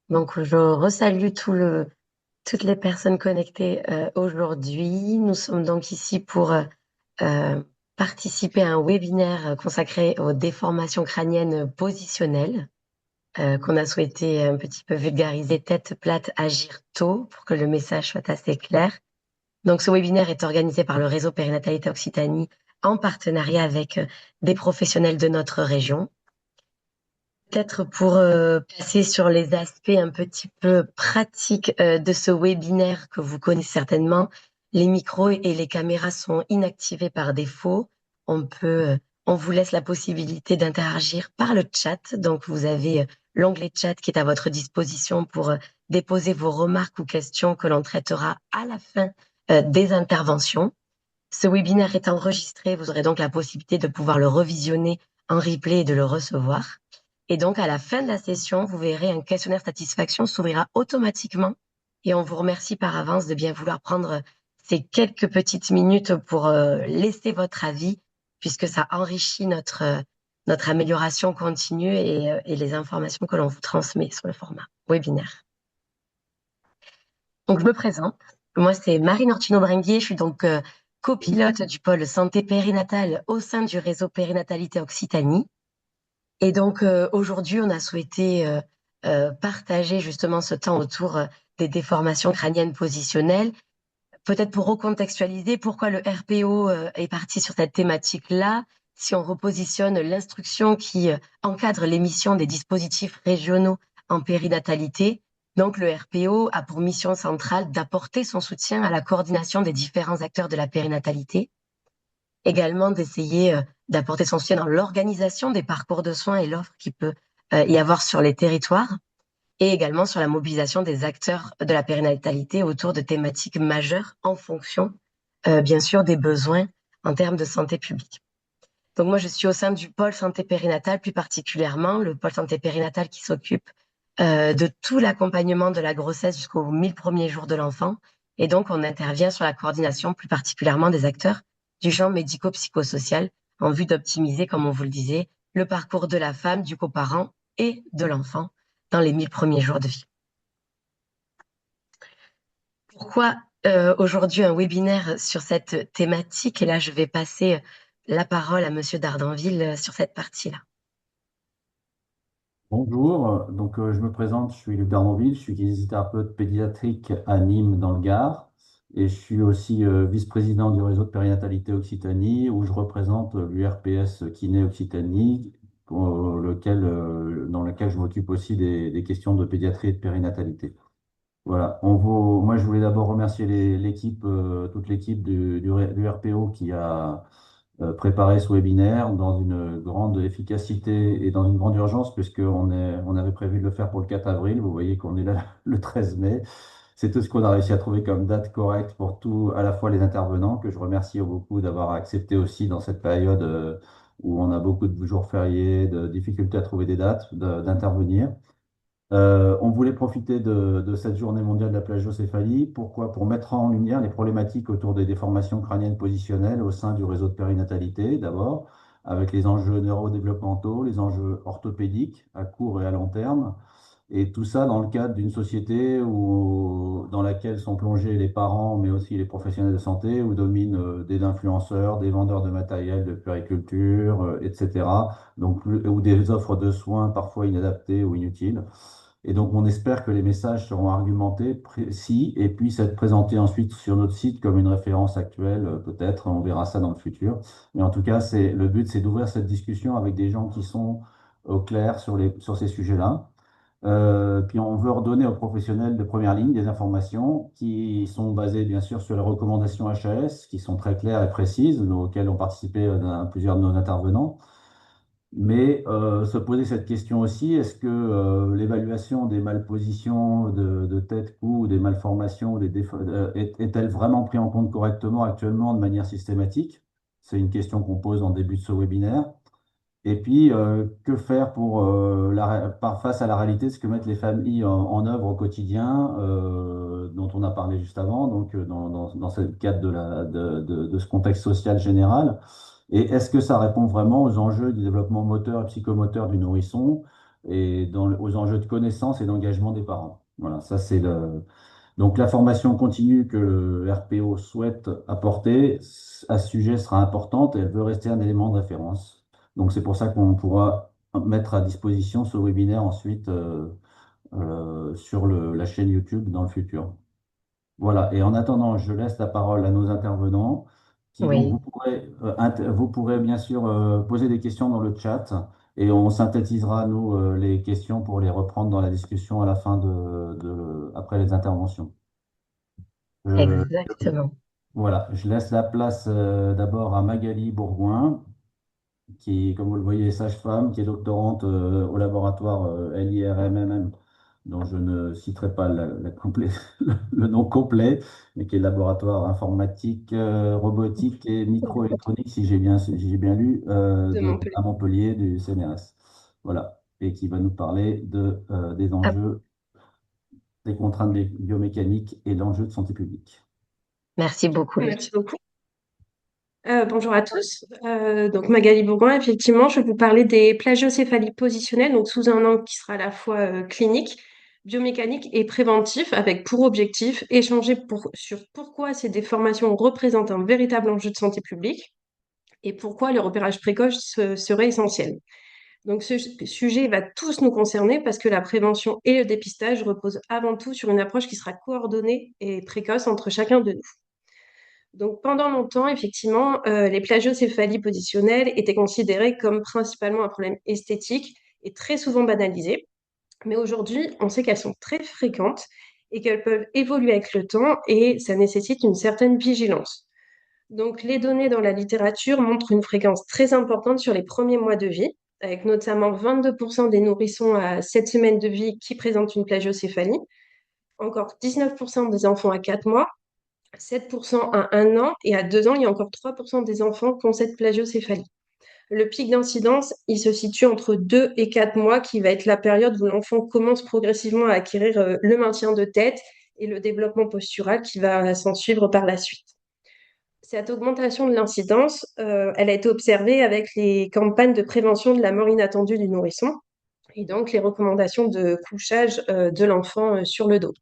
Donc, je resalue toutes les personnes connectées aujourd'hui. Nous sommes donc ici pour euh, participer à un webinaire consacré aux déformations crâniennes positionnelles qu'on a souhaité un petit peu vulgariser tête plate, agir tôt pour que le message soit assez clair. Donc, ce webinaire est organisé par le réseau Périnatalité Occitanie en partenariat avec des professionnels de notre région. Peut-être pour passer sur les aspects un petit peu pratiques de ce webinaire que vous connaissez certainement, les micros et les caméras sont inactivés par défaut. On vous laisse la possibilité d'interagir par le chat. Donc, vous avez l'onglet chat qui est à votre disposition pour déposer vos remarques ou questions que l'on traitera à la fin des interventions. Ce webinaire est enregistré. Vous aurez donc la possibilité de pouvoir le revisionner en replay et de le recevoir. Et donc, à la fin de la session, vous verrez un questionnaire satisfaction s'ouvrira automatiquement. Et on vous remercie par avance de bien vouloir prendre ces quelques petites minutes pour laisser votre avis, puisque ça enrichit notre amélioration continue et les informations que l'on vous transmet sur le format webinaire. Donc, je me présente. Moi, c'est Marine Ortino-Bringuier. Je suis donc copilote du pôle santé périnatale au sein du réseau Périnatalité Occitanie. Et donc, aujourd'hui, on a souhaité partager justement ce temps autour des déformations crâniennes positionnelles. Peut-être pour recontextualiser pourquoi le RPO est parti sur cette thématique-là, si on repositionne l'instruction qui encadre l'émission des dispositifs régionaux en périnatalité. Donc, le RPO a pour mission centrale d'apporter son soutien à la coordination des différents acteurs de la périnatalité, également d'essayer d'apporter son soutien dans l'organisation des parcours de soins et l'offre qu'il peut y avoir sur les territoires, et également sur la mobilisation des acteurs de la périnatalité autour de thématiques majeures en fonction, bien sûr, des besoins en termes de santé publique. Donc moi, je suis au sein du pôle santé périnatale, plus particulièrement le pôle santé périnatale qui s'occupe de tout l'accompagnement de la grossesse jusqu'aux 1000 premiers jours de l'enfant. Et donc, on intervient sur la coordination plus particulièrement des acteurs du champ médico-psychosocial en vue d'optimiser, comme on vous le disait, le parcours de la femme, du coparent et de l'enfant dans les 1000 premiers jours de vie. Pourquoi aujourd'hui un webinaire sur cette thématique? Et là, je vais passer la parole à Monsieur Dardanville sur cette partie-là. Bonjour, je me présente, je suis Luc Darmonville, je suis kinésithérapeute pédiatrique à Nîmes dans le Gard et je suis aussi vice-président du réseau de périnatalité Occitanie où je représente l'URPS Kiné Occitanie dans lequel je m'occupe aussi des questions de pédiatrie et de périnatalité. Voilà, moi je voulais d'abord remercier l'équipe, toute l'équipe du RPO qui a préparé ce webinaire dans une grande efficacité et dans une grande urgence, on avait prévu de le faire pour le 4 avril. Vous voyez qu'on est là le 13 mai. C'est tout ce qu'on a réussi à trouver comme date correcte pour tout, à la fois les intervenants, que je remercie beaucoup d'avoir accepté aussi dans cette période où on a beaucoup de jours fériés, de difficultés à trouver des dates, d'intervenir. On voulait profiter de cette journée mondiale de la plagiocéphalie. Pourquoi? Pour mettre en lumière les problématiques autour des déformations crâniennes positionnelles au sein du réseau de périnatalité, d'abord, avec les enjeux neurodéveloppementaux, les enjeux orthopédiques à court et à long terme. Et tout ça dans le cadre d'une société dans laquelle sont plongés les parents, mais aussi les professionnels de santé, où dominent des influenceurs, des vendeurs de matériel de puériculture, etc. Ou des offres de soins parfois inadaptées ou inutiles. Et donc, on espère que les messages seront argumentés, précis, et puissent être présentés ensuite sur notre site comme une référence actuelle, peut-être. On verra ça dans le futur. Mais en tout cas, le but, c'est d'ouvrir cette discussion avec des gens qui sont au clair sur ces sujets-là. Puis on veut redonner aux professionnels de première ligne des informations qui sont basées bien sûr sur les recommandations HAS, qui sont très claires et précises, auxquelles ont participé plusieurs de nos intervenants. Mais se poser cette question aussi, est-ce que l'évaluation des malpositions de tête, cou, ou des malformations, ou est-elle vraiment prise en compte correctement actuellement de manière systématique? C'est une question qu'on pose en début de ce webinaire. Et puis, que faire face à la réalité de ce que mettent les familles en œuvre au quotidien, dont on a parlé juste avant, dans ce cadre de ce contexte social général. Et est-ce que ça répond vraiment aux enjeux du développement moteur et psychomoteur du nourrisson, et aux enjeux de connaissance et d'engagement des parents. Voilà, ça c'est le. Donc la formation continue que le RPO souhaite apporter à ce sujet sera importante et elle veut rester un élément de référence. Donc c'est pour ça qu'on pourra mettre à disposition ce webinaire ensuite sur la chaîne YouTube dans le futur. Voilà, et en attendant, je laisse la parole à nos intervenants qui donc Oui, vous pourrez bien sûr poser des questions dans le chat et on synthétisera nous les questions pour les reprendre dans la discussion à la fin après les interventions. Je- exactement. voilà, je laisse la place d'abord à Magali Bourgoin qui, comme vous le voyez, est sage-femme, qui est doctorante au laboratoire LIRMMM, dont je ne citerai pas le nom complet, mais qui est le laboratoire informatique, robotique et microélectronique, si j'ai bien lu, De à Montpellier. Montpellier du CNRS. Voilà, et qui va nous parler des Ah, enjeux, des contraintes biomécaniques et l'enjeu de santé publique. merci beaucoup, Merci Luc. beaucoup. Bonjour à tous. Donc Magali Bourgoin, effectivement, je vais vous parler des plagiocéphalies positionnelles, donc sous un angle qui sera à la fois clinique, biomécanique et préventif, avec pour objectif échanger sur pourquoi ces déformations représentent un véritable enjeu de santé publique et pourquoi le repérage précoce serait essentiel. Donc ce sujet va tous nous concerner parce que la prévention et le dépistage reposent avant tout sur une approche qui sera coordonnée et précoce entre chacun de nous. Donc pendant longtemps, effectivement, les plagiocéphalies positionnelles étaient considérées comme principalement un problème esthétique et très souvent banalisées. Mais aujourd'hui, on sait qu'elles sont très fréquentes et qu'elles peuvent évoluer avec le temps et ça nécessite une certaine vigilance. Donc les données dans la littérature montrent une fréquence très importante sur les premiers mois de vie, avec notamment 22% des nourrissons à 7 semaines de vie qui présentent une plagiocéphalie, encore 19% des enfants à 4 mois, 7% à 1 an et à 2 ans, il y a encore 3% des enfants qui ont cette plagiocéphalie. Le pic d'incidence, il se situe entre 2 et 4 mois, qui va être la période où l'enfant commence progressivement à acquérir le maintien de tête et le développement postural qui va s'en suivre par la suite. Cette augmentation de l'incidence, elle a été observée avec les campagnes de prévention de la mort inattendue du nourrisson et donc les recommandations de couchage de l'enfant sur le dos.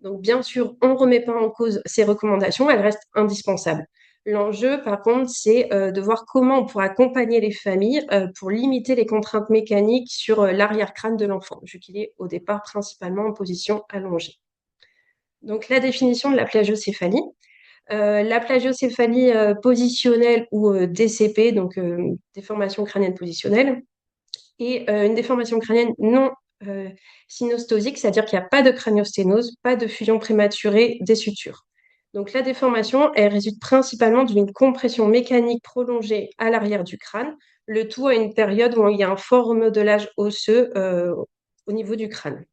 Donc, bien sûr, on ne remet pas en cause ces recommandations, elles restent indispensables. L'enjeu, par contre, c'est de voir comment on pourra accompagner les familles pour limiter les contraintes mécaniques sur l'arrière-crâne de l'enfant, vu qu'il est au départ principalement en position allongée. Donc, la définition de la plagiocéphalie positionnelle ou DCP, donc déformation crânienne positionnelle, et une déformation crânienne non synostosique, c'est-à-dire qu'il n'y a pas de craniosténose, pas de fusion prématurée des sutures. Donc la déformation, elle résulte principalement d'une compression mécanique prolongée à l'arrière du crâne, le tout à une période où il y a un fort remodelage osseux au niveau du crâne.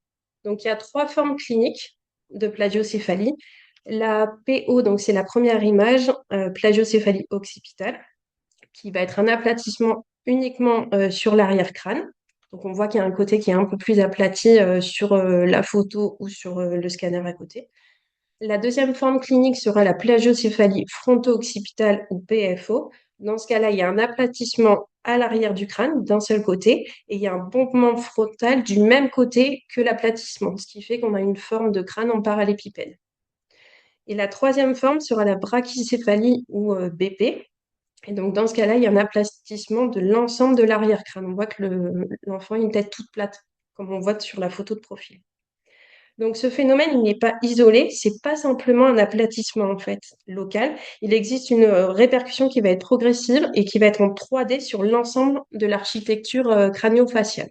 Donc il y a trois formes cliniques de plagiocéphalie. La PO, donc c'est la première image, plagiocéphalie occipitale, qui va être un aplatissement uniquement sur l'arrière-crâne. Donc on voit qu'il y a un côté qui est un peu plus aplati sur la photo ou sur le scanner à côté. La deuxième forme clinique sera la plagiocéphalie fronto-occipitale ou PFO. Dans ce cas-là, il y a un aplatissement à l'arrière du crâne d'un seul côté et il y a un bombement frontal du même côté que l'aplatissement, ce qui fait qu'on a une forme de crâne en parallépipède. Et la troisième forme sera la brachycéphalie ou BP. Et donc, dans ce cas-là, il y a un aplatissement de l'ensemble de l'arrière-crâne. On voit que l'enfant a une tête toute plate, comme on voit sur la photo de profil. Donc, ce phénomène, il n'est pas isolé, c'est pas simplement un aplatissement en fait local. Il existe une répercussion qui va être progressive et qui va être en 3D sur l'ensemble de l'architecture crânio-faciale.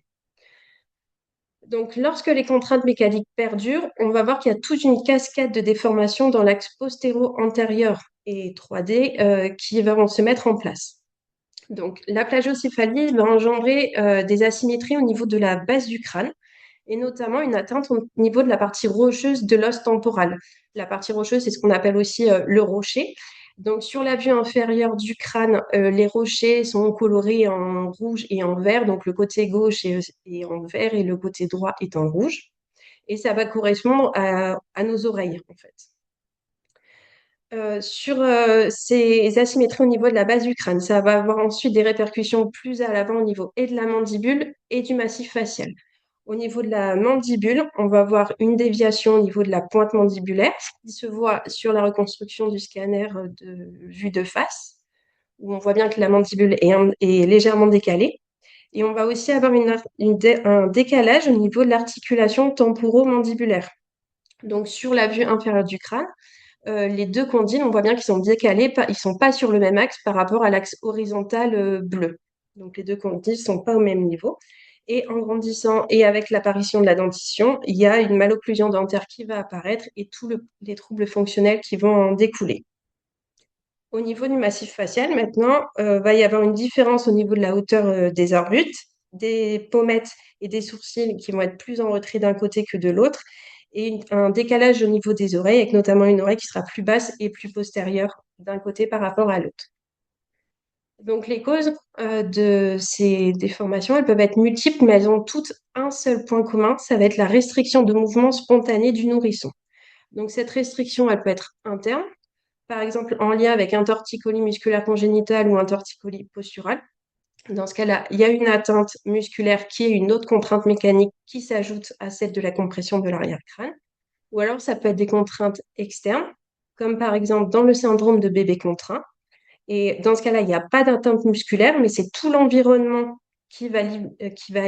Donc, lorsque les contraintes mécaniques perdurent, on va voir qu'il y a toute une cascade de déformations dans l'axe postéro-antérieur et 3D qui vont se mettre en place. Donc, la plagiocéphalie va engendrer des asymétries au niveau de la base du crâne et notamment une atteinte au niveau de la partie rocheuse de l'os temporal. La partie rocheuse, c'est ce qu'on appelle aussi le rocher. Donc, sur la vue inférieure du crâne, les rochers sont colorés en rouge et en vert. Donc, le côté gauche est en vert et le côté droit est en rouge. Et ça va correspondre à nos oreilles, en fait. Sur ces asymétries au niveau de la base du crâne, ça va avoir ensuite des répercussions plus à l'avant au niveau et de la mandibule et du massif facial. Au niveau de la mandibule, on va voir une déviation au niveau de la pointe mandibulaire qui se voit sur la reconstruction du scanner de vue de face, où on voit bien que la mandibule est légèrement décalée. Et on va aussi avoir un décalage au niveau de l'articulation temporomandibulaire. Donc sur la vue inférieure du crâne, les deux condyles, on voit bien qu'ils sont décalés, ils sont pas sur le même axe par rapport à l'axe horizontal bleu. Donc les deux condyles sont pas au même niveau. Et en grandissant et avec l'apparition de la dentition, il y a une malocclusion dentaire qui va apparaître et tous les troubles fonctionnels qui vont en découler. Au niveau du massif facial, maintenant, va y avoir une différence au niveau de la hauteur des orbutes, des pommettes et des sourcils qui vont être plus en retrait d'un côté que de l'autre, et un décalage au niveau des oreilles, avec notamment une oreille qui sera plus basse et plus postérieure d'un côté par rapport à l'autre. Donc les causes de ces déformations, elles peuvent être multiples, mais elles ont toutes un seul point commun, ça va être la restriction de mouvement spontané du nourrisson. Donc cette restriction, elle peut être interne, par exemple en lien avec un torticolis musculaire congénital ou un torticolis postural. Dans ce cas-là, il y a une atteinte musculaire qui est une autre contrainte mécanique qui s'ajoute à celle de la compression de l'arrière-crâne. Ou alors, ça peut être des contraintes externes, comme par exemple dans le syndrome de bébé contraint. Et dans ce cas-là, il n'y a pas d'atteinte musculaire, mais c'est tout l'environnement qui va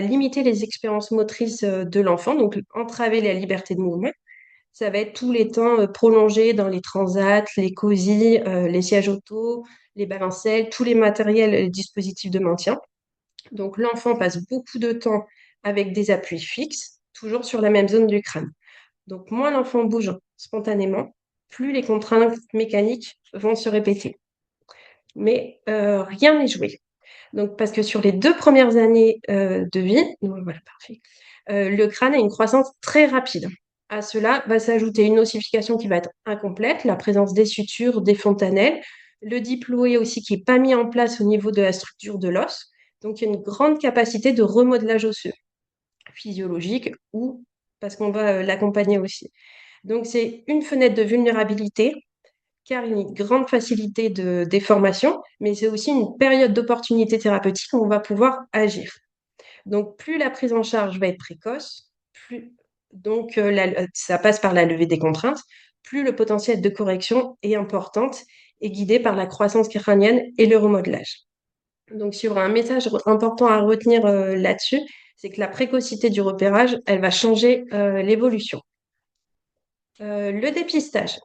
limiter les expériences motrices de l'enfant, donc entraver la liberté de mouvement. Ça va être tous les temps prolongés dans les transats, les cosy, les sièges auto, les balancelles, tous les matériels et dispositifs de maintien. Donc l'enfant passe beaucoup de temps avec des appuis fixes, toujours sur la même zone du crâne. Donc moins l'enfant bouge spontanément, plus les contraintes mécaniques vont se répéter. Mais rien n'est joué. Donc, parce que sur les 2 premières années de vie, voilà, parfait, le crâne a une croissance très rapide. À cela va s'ajouter une ossification qui va être incomplète, la présence des sutures, des fontanelles, le diploé aussi qui n'est pas mis en place au niveau de la structure de l'os. Donc, il y a une grande capacité de remodelage osseux, physiologique ou parce qu'on va l'accompagner aussi. Donc, c'est une fenêtre de vulnérabilité car il y a une grande facilité de déformation, mais c'est aussi une période d'opportunité thérapeutique où on va pouvoir agir. Donc, plus la prise en charge va être précoce, plus donc ça passe par la levée des contraintes, plus le potentiel de correction est importante et guidé par la croissance crânienne et le remodelage. Donc, sur un message important à retenir là-dessus, c'est que la précocité du repérage, elle va changer l'évolution. Le dépistage.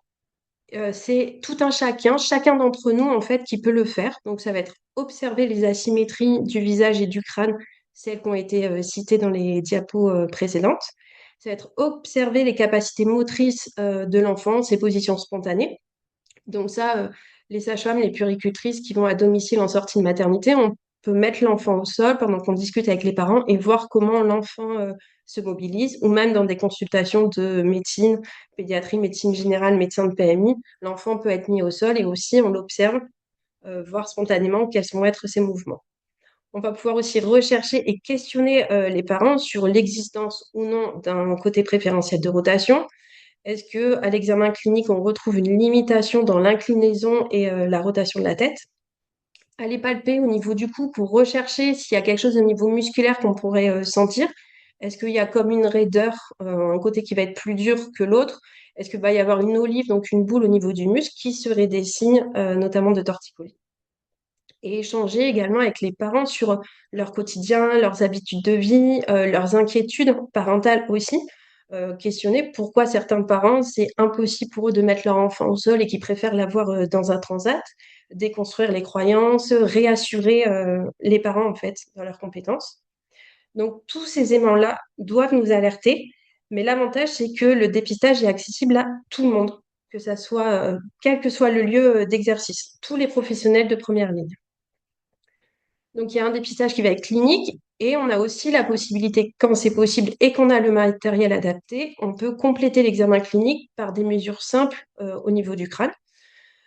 C'est tout un chacun d'entre nous, en fait, qui peut le faire. Donc, ça va être observer les asymétries du visage et du crâne, celles qui ont été citées dans les diapos précédentes. Ça va être observer les capacités motrices de l'enfant, ses positions spontanées. Donc ça, les sages-femmes, les puéricultrices qui vont à domicile en sortie de maternité, on peut mettre l'enfant au sol pendant qu'on discute avec les parents et voir comment l'enfant se mobilise, ou même dans des consultations de médecine, pédiatrie, médecine générale, médecin de PMI, l'enfant peut être mis au sol et aussi on l'observe, voir spontanément quels vont être ses mouvements. On va pouvoir aussi rechercher et questionner les parents sur l'existence ou non d'un côté préférentiel de rotation. Est-ce que à l'examen clinique, on retrouve une limitation dans l'inclinaison et la rotation de la tête? Aller palper au niveau du cou pour rechercher s'il y a quelque chose au niveau musculaire qu'on pourrait sentir. Est-ce qu'il y a comme une raideur, un côté qui va être plus dur que l'autre? Est-ce qu'il va y avoir une olive, donc une boule au niveau du muscle, qui seraient des signes notamment de torticolis? Et échanger également avec les parents sur leur quotidien, leurs habitudes de vie, leurs inquiétudes parentales aussi. Questionner pourquoi certains parents, c'est impossible pour eux de mettre leur enfant au sol et qu'ils préfèrent l'avoir dans un transat, déconstruire les croyances, réassurer les parents en fait dans leurs compétences. Donc tous ces aimants-là doivent nous alerter, mais l'avantage c'est que le dépistage est accessible à tout le monde, que ça soit quel que soit le lieu d'exercice, tous les professionnels de première ligne. Donc, il y a un dépistage qui va être clinique et on a aussi la possibilité, quand c'est possible et qu'on a le matériel adapté, on peut compléter l'examen clinique par des mesures simples au niveau du crâne.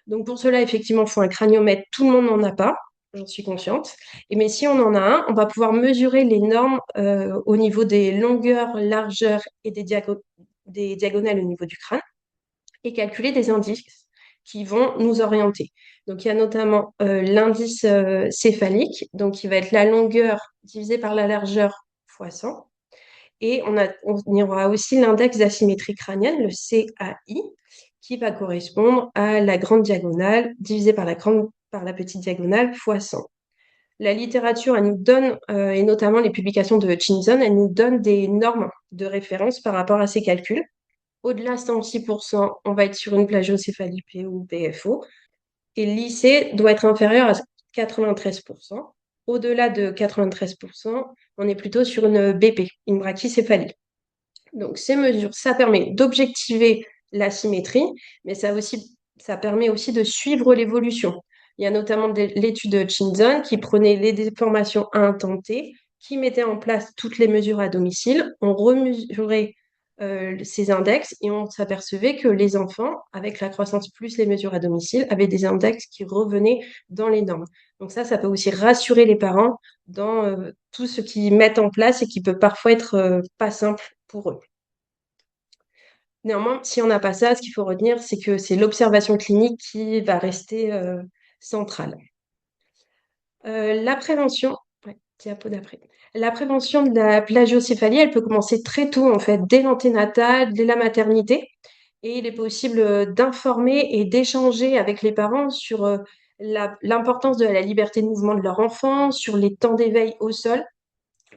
Donc, pour cela, effectivement, il faut un craniomètre. Tout le monde n'en a pas, j'en suis consciente. Mais si on en a un, on va pouvoir mesurer les normes au niveau des longueurs, largeurs et des diagonales au niveau du crâne et calculer des indices qui vont nous orienter. Donc, il y a notamment l'indice céphalique, donc qui va être la longueur divisée par la largeur fois 100. Et on y aura aussi l'index d'asymétrie crânienne, le CAI, qui va correspondre à la grande diagonale divisée par la petite diagonale fois 100. La littérature, elle nous donne, et notamment les publications de Hutchinson, elle nous donne des normes de référence par rapport à ces calculs. Au-delà de 106%, on va être sur une plagiocéphalie P ou PFO. Et l'IC doit être inférieur à 93%. Au-delà de 93%, on est plutôt sur une BP, une brachycéphalie. Donc ces mesures, ça permet d'objectiver la symétrie, mais ça permet aussi de suivre l'évolution. Il y a notamment l'étude de Hutchinson qui prenait les déformations à un temps T, qui mettait en place toutes les mesures à domicile. On remesurait ces index et on s'apercevait que les enfants, avec la croissance plus les mesures à domicile, avaient des index qui revenaient dans les normes. Donc ça peut aussi rassurer les parents dans tout ce qu'ils mettent en place et qui peut parfois être pas simple pour eux. Néanmoins, si on n'a pas ça, ce qu'il faut retenir, c'est que c'est l'observation clinique qui va rester centrale. La prévention, ouais, diapo d'après. La prévention de la plagiocéphalie, elle peut commencer très tôt, en fait, dès l'anténatal, dès la maternité. Et il est possible d'informer et d'échanger avec les parents sur l'importance de la liberté de mouvement de leur enfant, sur les temps d'éveil au sol,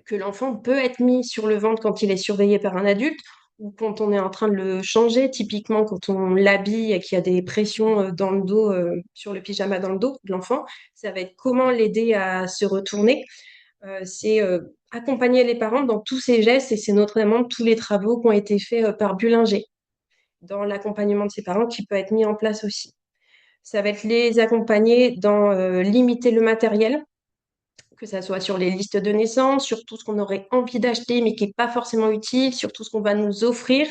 que l'enfant peut être mis sur le ventre quand il est surveillé par un adulte ou quand on est en train de le changer, typiquement quand on l'habille et qu'il y a des pressions dans le dos, sur le pyjama dans le dos de l'enfant, ça va être comment l'aider à se retourner. C'est accompagner les parents dans tous ces gestes et c'est notamment tous les travaux qui ont été faits par Bullinger dans l'accompagnement de ses parents qui peut être mis en place aussi. Ça va être les accompagner dans limiter le matériel, que ça soit sur les listes de naissance, sur tout ce qu'on aurait envie d'acheter mais qui n'est pas forcément utile, sur tout ce qu'on va nous offrir.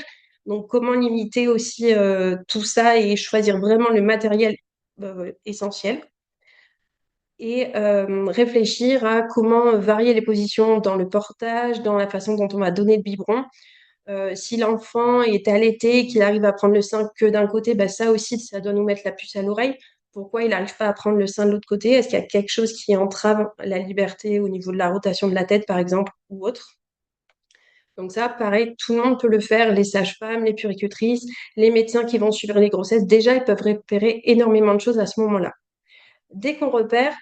Donc, comment limiter aussi tout ça et choisir vraiment le matériel essentiel. Et réfléchir à comment varier les positions dans le portage, dans la façon dont on va donner le biberon. Si l'enfant est allaité, qu'il arrive à prendre le sein que d'un côté, bah ça aussi, ça doit nous mettre la puce à l'oreille. Pourquoi il n'arrive pas à prendre le sein de l'autre côté? Est-ce qu'il y a quelque chose qui entrave la liberté au niveau de la rotation de la tête, par exemple, ou autre? Donc ça, pareil, tout le monde peut le faire. Les sages-femmes, les puéricultrices, les médecins qui vont suivre les grossesses, déjà, ils peuvent repérer énormément de choses à ce moment-là. Dès qu'on repère,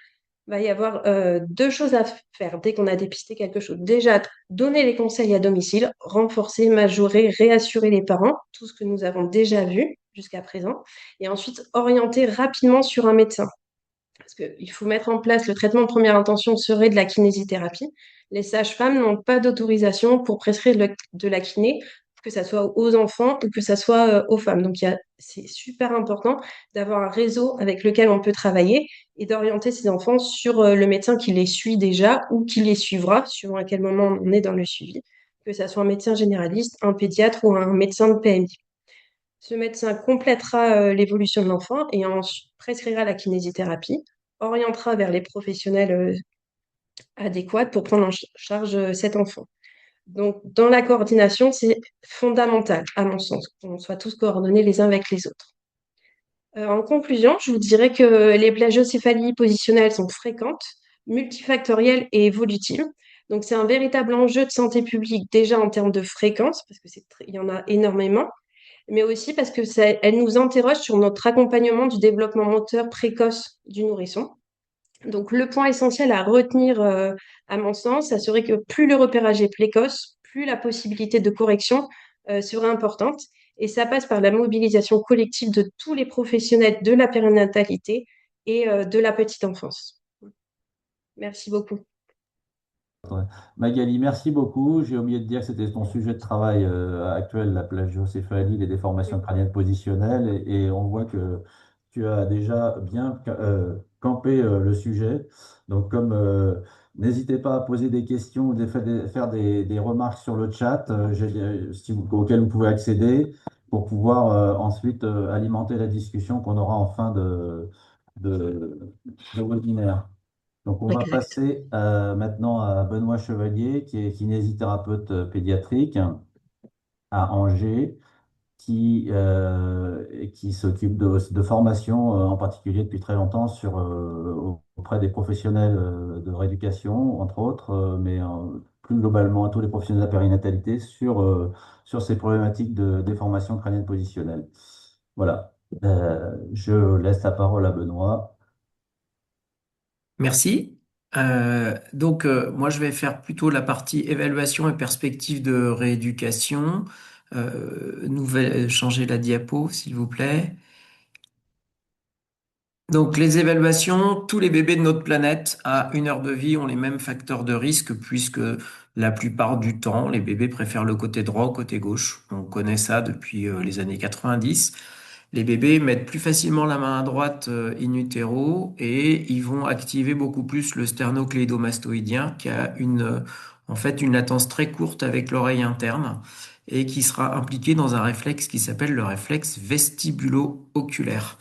il va y avoir deux choses à faire dès qu'on a dépisté quelque chose. Déjà, donner les conseils à domicile, renforcer, majorer, réassurer les parents, tout ce que nous avons déjà vu jusqu'à présent, et ensuite orienter rapidement sur un médecin. Parce qu'il faut mettre en place le traitement de première intention serait de la kinésithérapie. Les sages-femmes n'ont pas d'autorisation pour prescrire de la kiné, que ce soit aux enfants ou que ce soit aux femmes. Donc, c'est super important d'avoir un réseau avec lequel on peut travailler et d'orienter ces enfants sur le médecin qui les suit déjà ou qui les suivra, suivant à quel moment on est dans le suivi, que ce soit un médecin généraliste, un pédiatre ou un médecin de PMI. Ce médecin complétera l'évolution de l'enfant et prescrira la kinésithérapie, orientera vers les professionnels adéquats pour prendre en charge cet enfant. Donc, dans la coordination, c'est fondamental, à mon sens, qu'on soit tous coordonnés les uns avec les autres. En conclusion, je vous dirais que les plagiocéphalies positionnelles sont fréquentes, multifactorielles et évolutives. Donc, c'est un véritable enjeu de santé publique déjà en termes de fréquence, parce que il y en a énormément, mais aussi parce que elle nous interroge sur notre accompagnement du développement moteur précoce du nourrisson. Donc, le point essentiel à retenir, à mon sens, ça serait que plus le repérage est précoce, plus la possibilité de correction serait importante. Et ça passe par la mobilisation collective de tous les professionnels de la périnatalité et de la petite enfance. Merci beaucoup. Ouais. Magali, merci beaucoup. J'ai oublié de dire que c'était ton sujet de travail actuel, la plagiocéphalie, les déformations crâniennes positionnelles, et on voit que tu as déjà bien campé le sujet. Donc, n'hésitez pas à poser des questions ou faire des remarques sur le chat auquel vous pouvez accéder pour pouvoir ensuite alimenter la discussion qu'on aura en fin de webinaire. Donc, on va Exact. passer maintenant à Benoît Chevalier, qui est kinésithérapeute pédiatrique à Angers, qui s'occupe de formation, en particulier depuis très longtemps, auprès des professionnels de rééducation, entre autres, mais plus globalement à tous les professionnels de la périnatalité sur ces problématiques de déformation crânienne positionnelle. Voilà. Je laisse la parole à Benoît. Merci. Moi, je vais faire plutôt la partie évaluation et perspective de rééducation. Changer la diapo, s'il vous plaît. Donc, les évaluations, tous les bébés de notre planète à 1 heure de vie ont les mêmes facteurs de risque puisque la plupart du temps, les bébés préfèrent le côté droit au côté gauche. On connaît ça depuis les années 90. Les bébés mettent plus facilement la main à droite in utero et ils vont activer beaucoup plus le sternocléidomastoïdien qui a en fait une latence très courte avec l'oreille interne et qui sera impliqué dans un réflexe qui s'appelle le réflexe vestibulo-oculaire.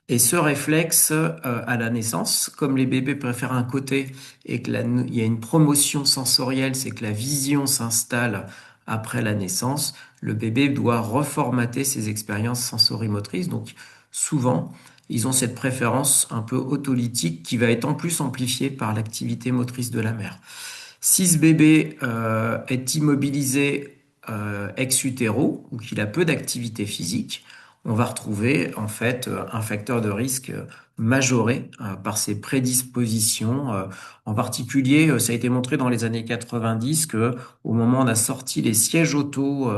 Et ce réflexe, à la naissance, comme les bébés préfèrent un côté et il y a une promotion sensorielle, c'est que la vision s'installe après la naissance, le bébé doit reformater ses expériences sensorimotrices. Donc, souvent, ils ont cette préférence un peu autolytique qui va être en plus amplifiée par l'activité motrice de la mère. Si ce bébé est immobilisé ex-utéro ou qu'il a peu d'activité physique, on va retrouver en fait un facteur de risque majoré par ses prédispositions. En particulier, ça a été montré dans les années 90 que au moment où on a sorti les sièges auto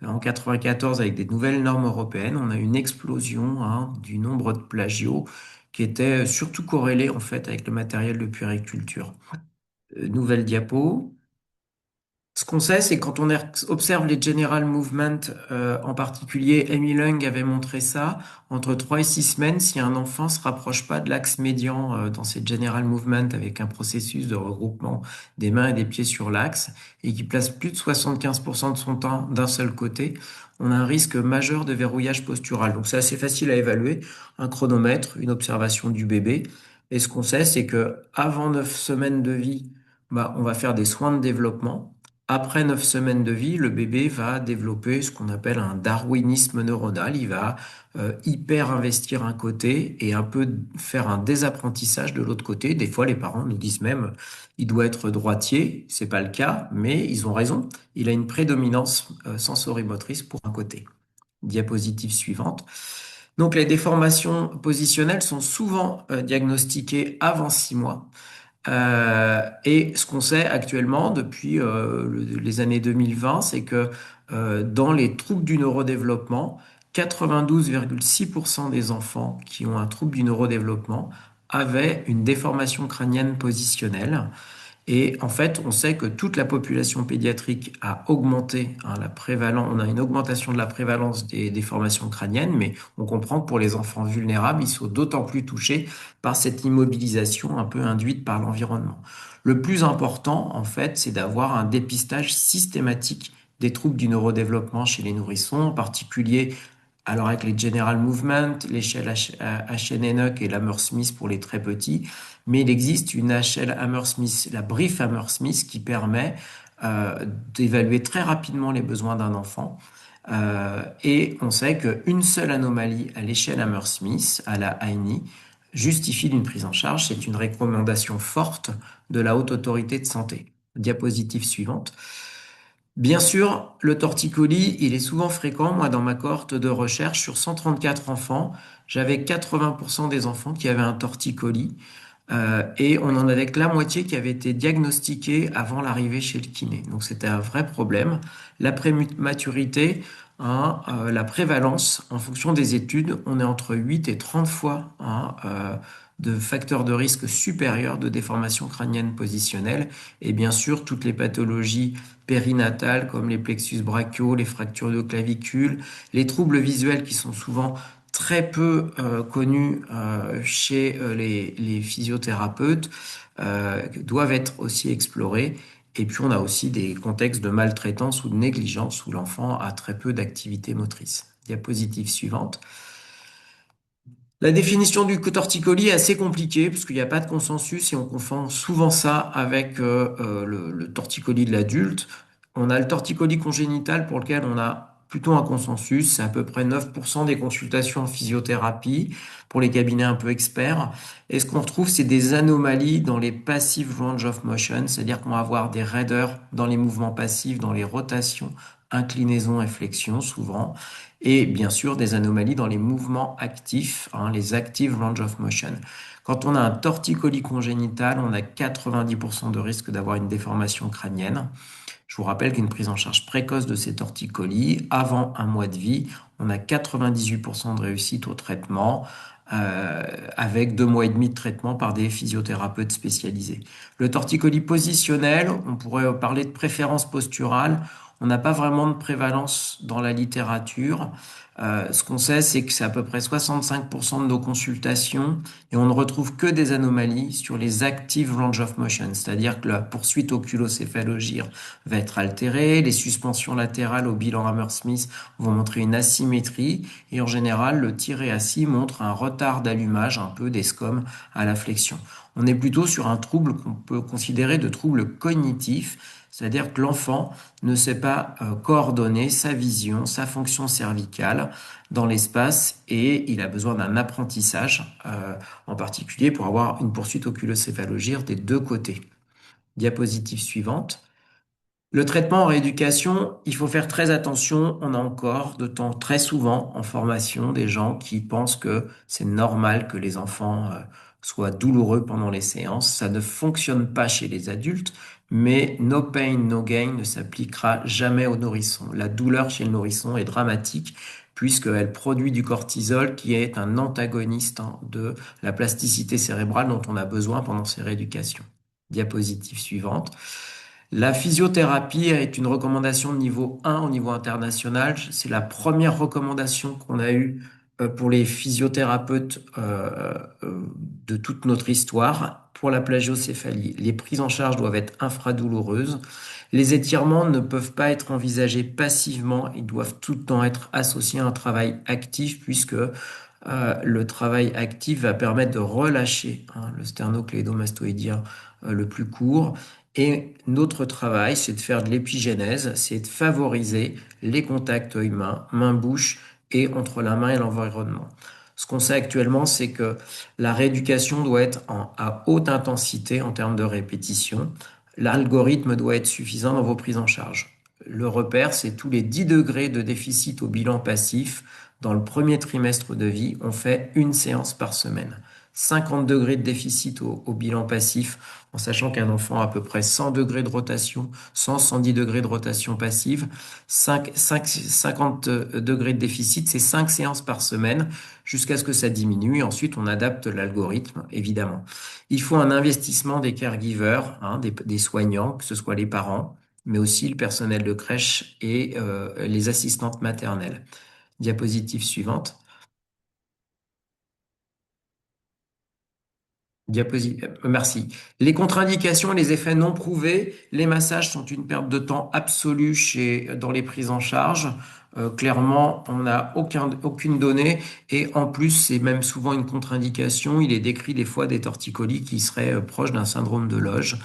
en 94 avec des nouvelles normes européennes, on a eu une explosion du nombre de plagios qui était surtout corrélé en fait avec le matériel de puériculture. Nouvelle diapo. Ce qu'on sait, c'est quand on observe les general movements, en particulier, Amy Lung avait montré ça, entre 3 et 6 semaines, si un enfant se rapproche pas de l'axe médian dans ces general movements avec un processus de regroupement des mains et des pieds sur l'axe et qui place plus de 75% de son temps d'un seul côté, on a un risque majeur de verrouillage postural. Donc c'est assez facile à évaluer, un chronomètre, une observation du bébé. Et ce qu'on sait, c'est que avant 9 semaines de vie, on va faire des soins de développement. Après 9 semaines de vie, le bébé va développer ce qu'on appelle un darwinisme neuronal. Il va hyper investir un côté et un peu faire un désapprentissage de l'autre côté. Des fois, les parents nous disent même, il doit être droitier. C'est pas le cas, mais ils ont raison. Il a une prédominance sensorimotrice pour un côté. Diapositive suivante. Donc, les déformations positionnelles sont souvent diagnostiquées avant 6 mois. Et ce qu'on sait actuellement depuis les années 2020, c'est que dans les troubles du neurodéveloppement, 92,6% des enfants qui ont un trouble du neurodéveloppement avaient une déformation crânienne positionnelle. Et en fait, on sait que toute la population pédiatrique a augmenté, on a une augmentation de la prévalence des déformations crâniennes, mais on comprend que pour les enfants vulnérables, ils sont d'autant plus touchés par cette immobilisation un peu induite par l'environnement. Le plus important, en fait, c'est d'avoir un dépistage systématique des troubles du neurodéveloppement chez les nourrissons, en particulier alors avec les General Movement, l'échelle HNNEC et l'Hammersmith pour les très petits, mais il existe une échelle Hammersmith, la Brief Hammersmith, qui permet d'évaluer très rapidement les besoins d'un enfant. Et on sait qu'une seule anomalie à l'échelle Hammersmith, à la AINI, justifie d'une prise en charge. C'est une recommandation forte de la Haute Autorité de Santé. Diapositive suivante. Bien sûr, le torticolis, il est souvent fréquent. Moi, dans ma cohorte de recherche, sur 134 enfants, j'avais 80% des enfants qui avaient un torticolis. Et on en avait que la moitié qui avait été diagnostiquée avant l'arrivée chez le kiné. Donc c'était un vrai problème. La prématurité, la prévalence, en fonction des études, on est entre 8 et 30 fois de facteurs de risque supérieurs de déformation crânienne positionnelle. Et bien sûr, toutes les pathologies périnatales comme les plexus brachiaux, les fractures de clavicule, les troubles visuels qui sont souvent très peu connus chez les physiothérapeutes doivent être aussi explorés. Et puis on a aussi des contextes de maltraitance ou de négligence où l'enfant a très peu d'activité motrice. Diapositive suivante. La définition du torticolis est assez compliquée parce qu'il n'y a pas de consensus et on confond souvent ça avec le torticolis de l'adulte. On a le torticolis congénital pour lequel on a plutôt un consensus. C'est à peu près 9% des consultations en physiothérapie pour les cabinets un peu experts. Et ce qu'on retrouve, c'est des anomalies dans les passive range of motion, c'est-à-dire qu'on va avoir des raideurs dans les mouvements passifs, dans les rotations, inclinaisons et flexions souvent, et bien sûr des anomalies dans les mouvements actifs, les active range of motion. Quand on a un torticolis congénital, on a 90% de risque d'avoir une déformation crânienne. Je vous rappelle qu'une prise en charge précoce de ces torticolis, avant un mois de vie, on a 98% de réussite au traitement, avec 2 mois et demi de traitement par des physiothérapeutes spécialisés. Le torticolis positionnel, on pourrait parler de préférence posturale. On n'a pas vraiment de prévalence dans la littérature. Ce qu'on sait, c'est que c'est à peu près 65% de nos consultations et on ne retrouve que des anomalies sur les active range of motion, c'est-à-dire que la poursuite oculocéphalogyre va être altérée, les suspensions latérales au bilan Hammersmith vont montrer une asymétrie et en général, le tiré assis montre un retard d'allumage un peu des scomes à la flexion. On est plutôt sur un trouble qu'on peut considérer de trouble cognitif, c'est-à-dire que l'enfant ne sait pas coordonner sa vision, sa fonction cervicale dans l'espace et il a besoin d'un apprentissage, en particulier pour avoir une poursuite oculocéphalogyre des deux côtés. Diapositive suivante. Le traitement en rééducation, il faut faire très attention. On a encore de temps très souvent en formation des gens qui pensent que c'est normal que les enfants soient douloureux pendant les séances. Ça ne fonctionne pas chez les adultes, mais no pain, no gain ne s'appliquera jamais au nourrisson. La douleur chez le nourrisson est dramatique puisqu'elle produit du cortisol qui est un antagoniste de la plasticité cérébrale dont on a besoin pendant ces rééducations. Diapositive suivante. La physiothérapie est une recommandation de niveau 1 au niveau international. C'est la première recommandation qu'on a eue pour les physiothérapeutes de toute notre histoire pour la plagiocéphalie. Les prises en charge doivent être infradouloureuses. Les étirements ne peuvent pas être envisagés passivement. Ils doivent tout le temps être associés à un travail actif puisque le travail actif va permettre de relâcher le sternocléidomastoïdien le plus court. Et notre travail, c'est de faire de l'épigénèse, c'est de favoriser les contacts œil-main, main-bouche et entre la main et l'environnement. Ce qu'on sait actuellement, c'est que la rééducation doit être à haute intensité en termes de répétition. L'algorithme doit être suffisant dans vos prises en charge. Le repère, c'est tous les 10 degrés de déficit au bilan passif. Dans le premier trimestre de vie, on fait une séance par semaine. 50 degrés de déficit au bilan passif, en sachant qu'un enfant a à peu près 100 degrés de rotation, 110 degrés de rotation passive. 50 degrés de déficit, c'est 5 séances par semaine, jusqu'à ce que ça diminue. Et ensuite, on adapte l'algorithme, évidemment. Il faut un investissement des caregivers, des soignants, que ce soit les parents, mais aussi le personnel de crèche et les assistantes maternelles. Diapositive suivante. Merci. Les contre-indications et les effets non prouvés, les massages sont une perte de temps absolue dans les prises en charge. Clairement, on n'a aucune donnée et en plus, c'est même souvent une contre-indication. Il est décrit des fois des torticolis qui seraient proches d'un syndrome de Loge.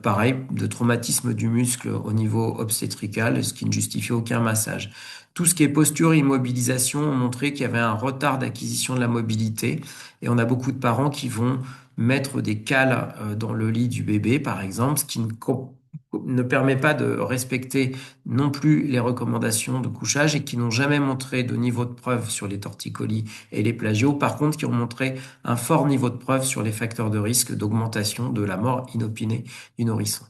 Pareil, de traumatisme du muscle au niveau obstétrical, ce qui ne justifie aucun massage. Tout ce qui est posture et immobilisation ont montré qu'il y avait un retard d'acquisition de la mobilité et on a beaucoup de parents qui vont mettre des cales dans le lit du bébé, par exemple, ce qui ne permet pas de respecter non plus les recommandations de couchage et qui n'ont jamais montré de niveau de preuve sur les torticolis et les plagios, par contre, qui ont montré un fort niveau de preuve sur les facteurs de risque d'augmentation de la mort inopinée du nourrisson.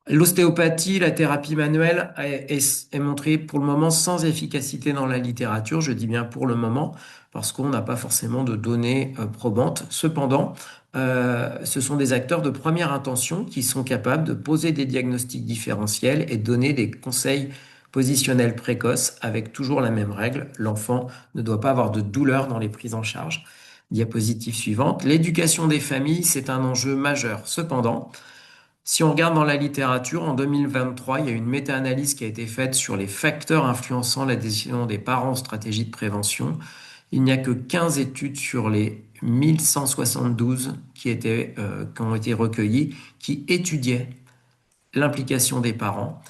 L'ostéopathie, la thérapie manuelle est montrée pour le moment sans efficacité dans la littérature. Je dis bien pour le moment parce qu'on n'a pas forcément de données probantes. Cependant, ce sont des acteurs de première intention qui sont capables de poser des diagnostics différentiels et de donner des conseils positionnels précoces avec toujours la même règle. L'enfant ne doit pas avoir de douleur dans les prises en charge. Diapositive suivante. L'éducation des familles, c'est un enjeu majeur. Cependant, si on regarde dans la littérature, en 2023, il y a une méta-analyse qui a été faite sur les facteurs influençant la décision des parents en stratégie de prévention. Il n'y a que 15 études sur les 1172 qui ont été recueillies qui étudiaient l'implication des parents.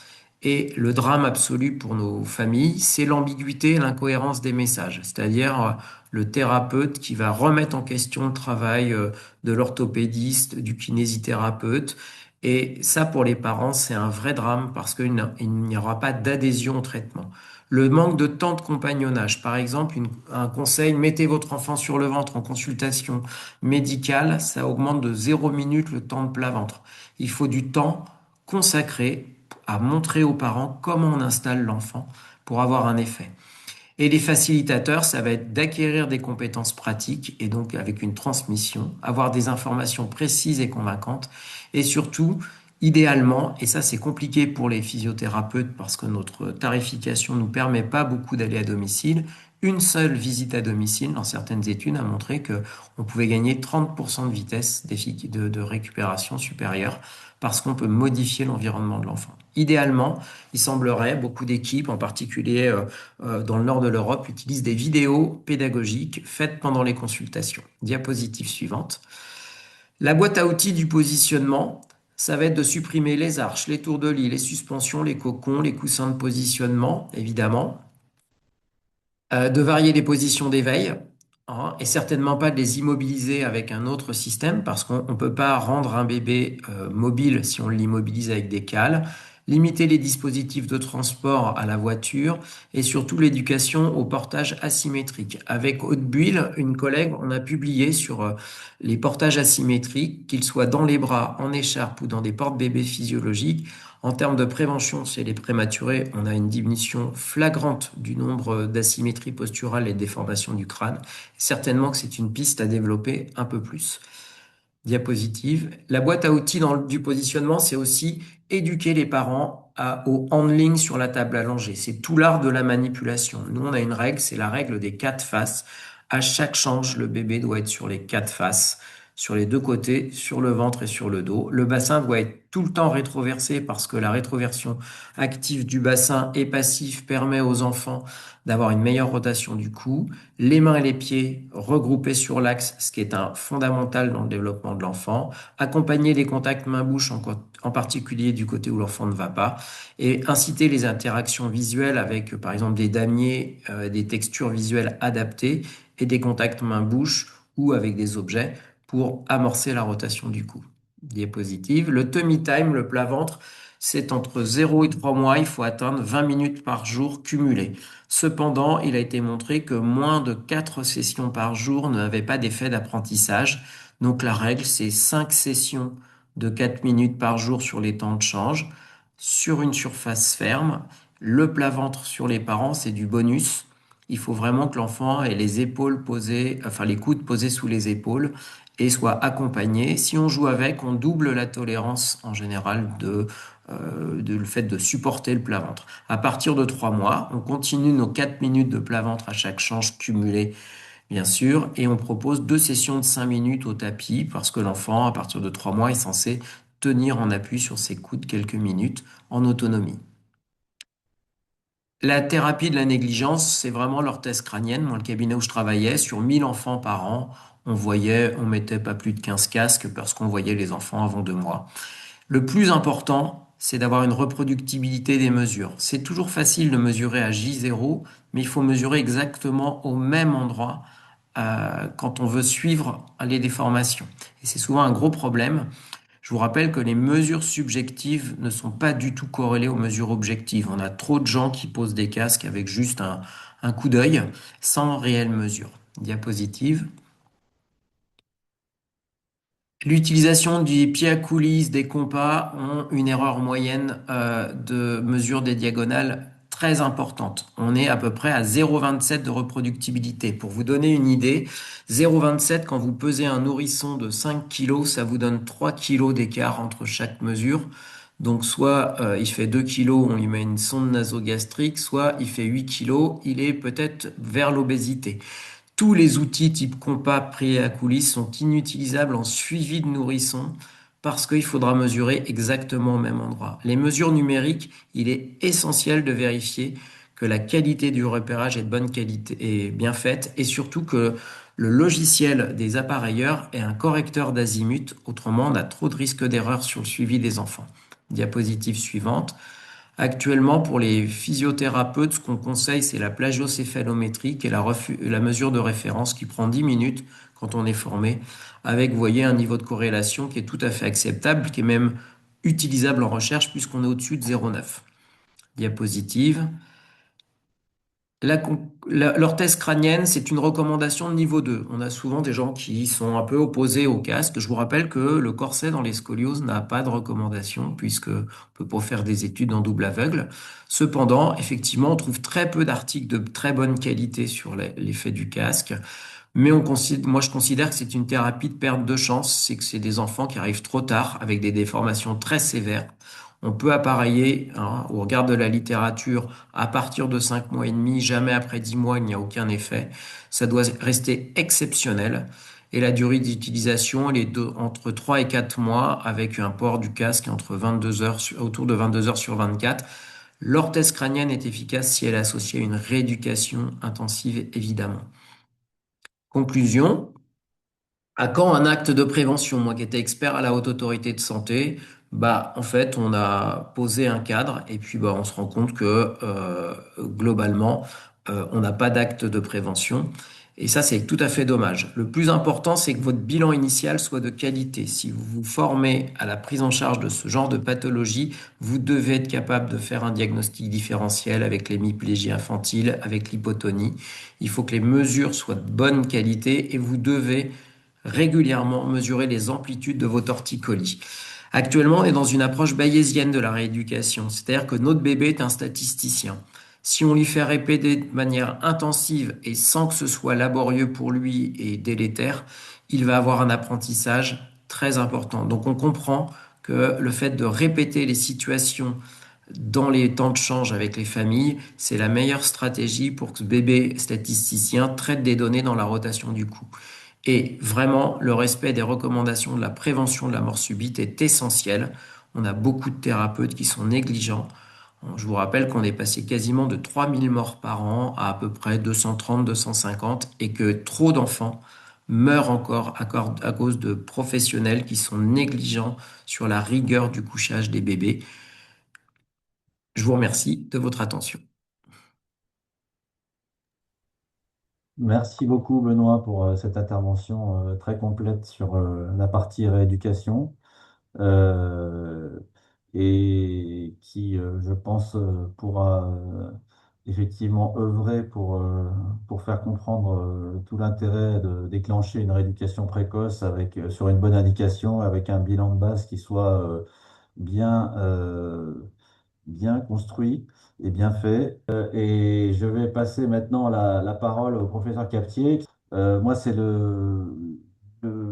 Et le drame absolu pour nos familles, c'est l'ambiguïté et l'incohérence des messages. C'est-à-dire le thérapeute qui va remettre en question le travail de l'orthopédiste, du kinésithérapeute. Et ça, pour les parents, c'est un vrai drame parce qu'il n'y aura pas d'adhésion au traitement. Le manque de temps de compagnonnage, par exemple, un conseil, mettez votre enfant sur le ventre en consultation médicale, ça augmente de 0 minute le temps de plat-ventre. Il faut du temps consacré à montrer aux parents comment on installe l'enfant pour avoir un effet. Et les facilitateurs, ça va être d'acquérir des compétences pratiques et donc avec une transmission, avoir des informations précises et convaincantes et surtout, idéalement, et ça c'est compliqué pour les physiothérapeutes parce que notre tarification ne nous permet pas beaucoup d'aller à domicile, une seule visite à domicile dans certaines études a montré que on pouvait gagner 30% de vitesse de récupération supérieure parce qu'on peut modifier l'environnement de l'enfant. Idéalement, il semblerait, beaucoup d'équipes, en particulier dans le nord de l'Europe, utilisent des vidéos pédagogiques faites pendant les consultations. Diapositive suivante. La boîte à outils du positionnement, ça va être de supprimer les arches, les tours de lit, les suspensions, les cocons, les coussins de positionnement, évidemment. De varier les positions d'éveil, hein, et certainement pas de les immobiliser avec un autre système parce qu'on ne peut pas rendre un bébé mobile si on l'immobilise avec des cales. Limiter les dispositifs de transport à la voiture et surtout l'éducation au portage asymétrique. Avec Aude Buil, une collègue, on a publié sur les portages asymétriques, qu'ils soient dans les bras, en écharpe ou dans des porte-bébés physiologiques. En termes de prévention chez les prématurés, on a une diminution flagrante du nombre d'asymétries posturales et de déformations du crâne. Certainement que c'est une piste à développer un peu plus. Diapositive. La boîte à outils du positionnement, c'est aussi éduquer les parents au handling sur la table allongée. C'est tout l'art de la manipulation. Nous, on a une règle, c'est la règle des 4 faces. À chaque change, le bébé doit être sur les 4 faces, sur les 2 côtés, sur le ventre et sur le dos. Le bassin doit être tout le temps rétroversé parce que la rétroversion active du bassin et passif permet aux enfants d'avoir une meilleure rotation du cou. Les mains et les pieds regroupés sur l'axe, ce qui est un fondamental dans le développement de l'enfant. Accompagner les contacts main-bouche, en particulier du côté où l'enfant ne va pas. Et inciter les interactions visuelles avec, par exemple, des damiers, des textures visuelles adaptées et des contacts main-bouche ou avec des objets pour amorcer la rotation du cou. Diapositive. Le tummy time, le plat-ventre, c'est entre 0 et 3 mois. Il faut atteindre 20 minutes par jour cumulées. Cependant, il a été montré que moins de 4 sessions par jour n'avaient pas d'effet d'apprentissage. Donc la règle, c'est 5 sessions de 4 minutes par jour sur les temps de change, sur une surface ferme. Le plat-ventre sur les parents, c'est du bonus. Il faut vraiment que l'enfant ait les épaules posées, enfin les coudes posés sous les épaules et soit accompagné. Si on joue avec, on double la tolérance en général le fait de supporter le plat-ventre. À partir de 3 mois, on continue nos 4 minutes de plat-ventre à chaque change cumulé, bien sûr, et on propose 2 sessions de 5 minutes au tapis parce que l'enfant, à partir de 3 mois, est censé tenir en appui sur ses coudes quelques minutes en autonomie. La thérapie de la négligence, c'est vraiment l'orthèse crânienne. Moi, le cabinet où je travaillais, sur 1000 enfants par an, on mettait pas plus de 15 casques parce qu'on voyait les enfants avant 2 mois. Le plus important, c'est d'avoir une reproductibilité des mesures. C'est toujours facile de mesurer à J0, mais il faut mesurer exactement au même endroit quand on veut suivre les déformations. Et c'est souvent un gros problème. Je vous rappelle que les mesures subjectives ne sont pas du tout corrélées aux mesures objectives. On a trop de gens qui posent des casques avec juste un coup d'œil sans réelle mesure. Diapositive. L'utilisation des pieds à coulisses, des compas ont une erreur moyenne de mesure des diagonales très importante. On est à peu près à 0,27 de reproductibilité. Pour vous donner une idée, 0,27, quand vous pesez un nourrisson de 5 kg, ça vous donne 3 kg d'écart entre chaque mesure. Donc soit il fait 2 kg, on lui met une sonde nasogastrique, soit il fait 8 kg, il est peut-être vers l'obésité. Tous les outils type compas, pieds à coulisses sont inutilisables en suivi de nourrisson parce qu'il faudra mesurer exactement au même endroit. Les mesures numériques, il est essentiel de vérifier que la qualité du repérage est de bonne qualité et bien faite et surtout que le logiciel des appareilleurs est un correcteur d'azimut, autrement on a trop de risques d'erreur sur le suivi des enfants. Diapositive suivante. Actuellement, pour les physiothérapeutes, ce qu'on conseille, c'est la plagiocéphalométrie, qui est la mesure de référence qui prend 10 minutes quand on est formé, avec, vous voyez, un niveau de corrélation qui est tout à fait acceptable, qui est même utilisable en recherche puisqu'on est au-dessus de 0,9. Diapositive. L'orthèse crânienne, c'est une recommandation de niveau 2. On a souvent des gens qui sont un peu opposés au casque. Je vous rappelle que le corset dans les scolioses n'a pas de recommandation puisque on peut pas faire des études en double aveugle. Cependant, effectivement, on trouve très peu d'articles de très bonne qualité sur l'effet du casque. Mais moi, je considère que c'est une thérapie de perte de chance. C'est que c'est des enfants qui arrivent trop tard avec des déformations très sévères. On peut appareiller, hein, au regard de la littérature, à partir de 5 mois et demi, jamais après 10 mois, il n'y a aucun effet. Ça doit rester exceptionnel. Et la durée d'utilisation, elle est entre 3 et 4 mois avec un port du casque entre 22 heures, autour de 22 heures sur 24. L'orthèse crânienne est efficace si elle est associée à une rééducation intensive, évidemment. Conclusion. À quand un acte de prévention? Moi qui étais expert à la Haute Autorité de Santé, en fait, on a posé un cadre et puis on se rend compte que globalement, on n'a pas d'acte de prévention. Et ça, c'est tout à fait dommage. Le plus important, c'est que votre bilan initial soit de qualité. Si vous vous formez à la prise en charge de ce genre de pathologie, vous devez être capable de faire un diagnostic différentiel avec l'hémiplégie infantile, avec l'hypotonie. Il faut que les mesures soient de bonne qualité et vous devez régulièrement mesurer les amplitudes de vos torticolis. Actuellement, on est dans une approche bayésienne de la rééducation, c'est-à-dire que notre bébé est un statisticien. Si on lui fait répéter de manière intensive et sans que ce soit laborieux pour lui et délétère, il va avoir un apprentissage très important. Donc on comprend que le fait de répéter les situations dans les temps de change avec les familles, c'est la meilleure stratégie pour que ce bébé statisticien traite des données dans la rotation du cou. Et vraiment, le respect des recommandations de la prévention de la mort subite est essentiel. On a beaucoup de thérapeutes qui sont négligents. Je vous rappelle qu'on est passé quasiment de 3000 morts par an à peu près 230, 250 et que trop d'enfants meurent encore à cause de professionnels qui sont négligents sur la rigueur du couchage des bébés. Je vous remercie de votre attention. Merci beaucoup, Benoît, pour cette intervention très complète sur la partie rééducation euh, et qui, je pense, pourra effectivement œuvrer pour faire comprendre tout l'intérêt de déclencher une rééducation précoce sur une bonne indication, avec un bilan de base qui soit bien, bien construit et bien fait. Et je vais passer maintenant la parole au professeur Captier. Moi, c'est le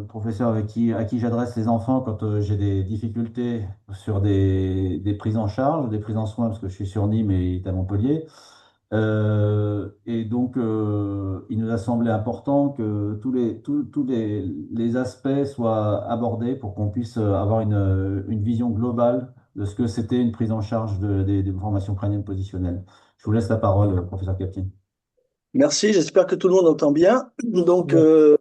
professeur à qui j'adresse les enfants quand j'ai des difficultés sur des prises en charge, des prises en soins, parce que je suis sur Nîmes et il est à Montpellier. Et donc, il nous a semblé important que tous les aspects soient abordés pour qu'on puisse avoir une vision globale de ce que c'était une prise en charge des formations crâniennes positionnelles. Je vous laisse la parole, professeur Captain. Merci, j'espère que tout le monde entend bien. Donc, Ouais.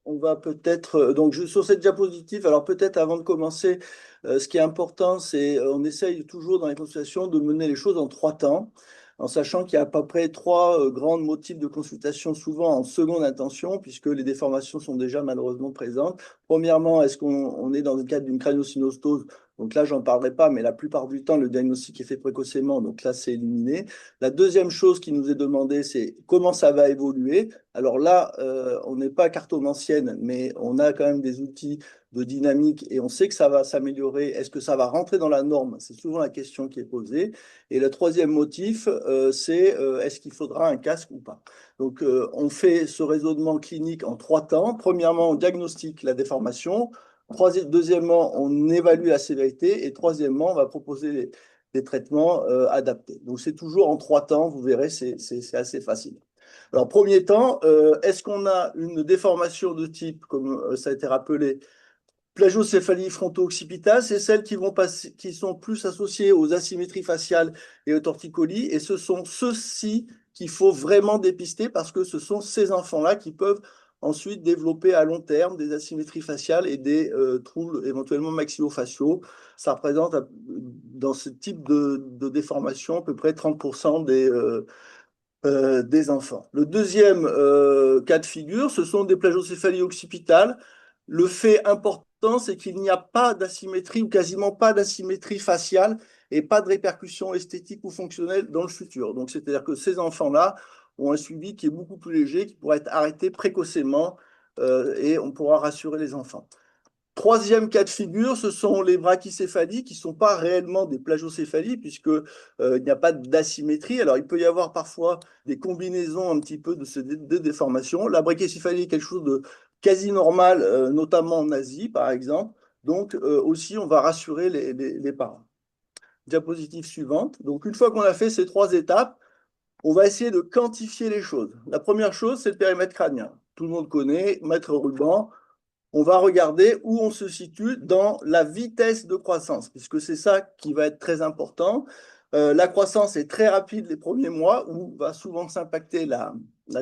on va peut-être, sur cette diapositive, alors peut-être avant de commencer, ce qui est important, c'est on essaye toujours dans les consultations de mener les choses en 3 temps, en sachant qu'il y a à peu près 3 grands motifs de consultation, souvent en seconde intention, puisque les déformations sont déjà malheureusement présentes. Premièrement, est-ce qu'on est dans le cadre d'une crâniosynostoose? Donc là, j'en parlerai pas, mais la plupart du temps, le diagnostic est fait précocement, donc là, c'est éliminé. La deuxième chose qui nous est demandée, c'est comment ça va évoluer. Alors là, on n'est pas cartomancienne, mais on a quand même des outils de dynamique et on sait que ça va s'améliorer. Est-ce que ça va rentrer dans la norme? C'est souvent la question qui est posée. Et le troisième motif, c'est est-ce qu'il faudra un casque ou pas? Donc, on fait ce raisonnement clinique en 3 temps. Premièrement, on diagnostique la déformation. Deuxièmement, on évalue la sévérité. Et troisièmement, on va proposer des traitements adaptés. Donc, c'est toujours en 3 temps, vous verrez, c'est assez facile. Alors, premier temps, est-ce qu'on a une déformation de type, comme ça a été rappelé, plagiocéphalie fronto-occipitale? C'est celles qui sont plus associées aux asymétries faciales et aux torticolis, et ce sont ceux-ci qu'il faut vraiment dépister parce que ce sont ces enfants-là qui peuvent ensuite développer à long terme des asymétries faciales et des troubles éventuellement maxillofaciaux. Ça représente dans ce type de déformation à peu près 30% des enfants. Le deuxième cas de figure, ce sont des plagiocéphalies occipitales. Le fait important, c'est qu'il n'y a pas d'asymétrie ou quasiment pas d'asymétrie faciale et pas de répercussions esthétiques ou fonctionnelles dans le futur. Donc, c'est-à-dire que ces enfants-là ont un suivi qui est beaucoup plus léger, qui pourra être arrêté précocement et on pourra rassurer les enfants. Troisième cas de figure, ce sont les brachycéphalies qui ne sont pas réellement des plagiocéphalies puisque il n'y a pas d'asymétrie. Alors, il peut y avoir parfois des combinaisons un petit peu de ces deux déformations. La brachycéphalie est quelque chose de quasi normal, notamment en Asie, par exemple. Donc, aussi, on va rassurer les parents. Diapositive suivante. Donc, une fois qu'on a fait ces 3 étapes, on va essayer de quantifier les choses. La première chose, c'est le périmètre crânien. Tout le monde connaît, mètre ruban. On va regarder où on se situe dans la vitesse de croissance, puisque c'est ça qui va être très important. La croissance est très rapide les premiers mois, où va souvent s'impacter la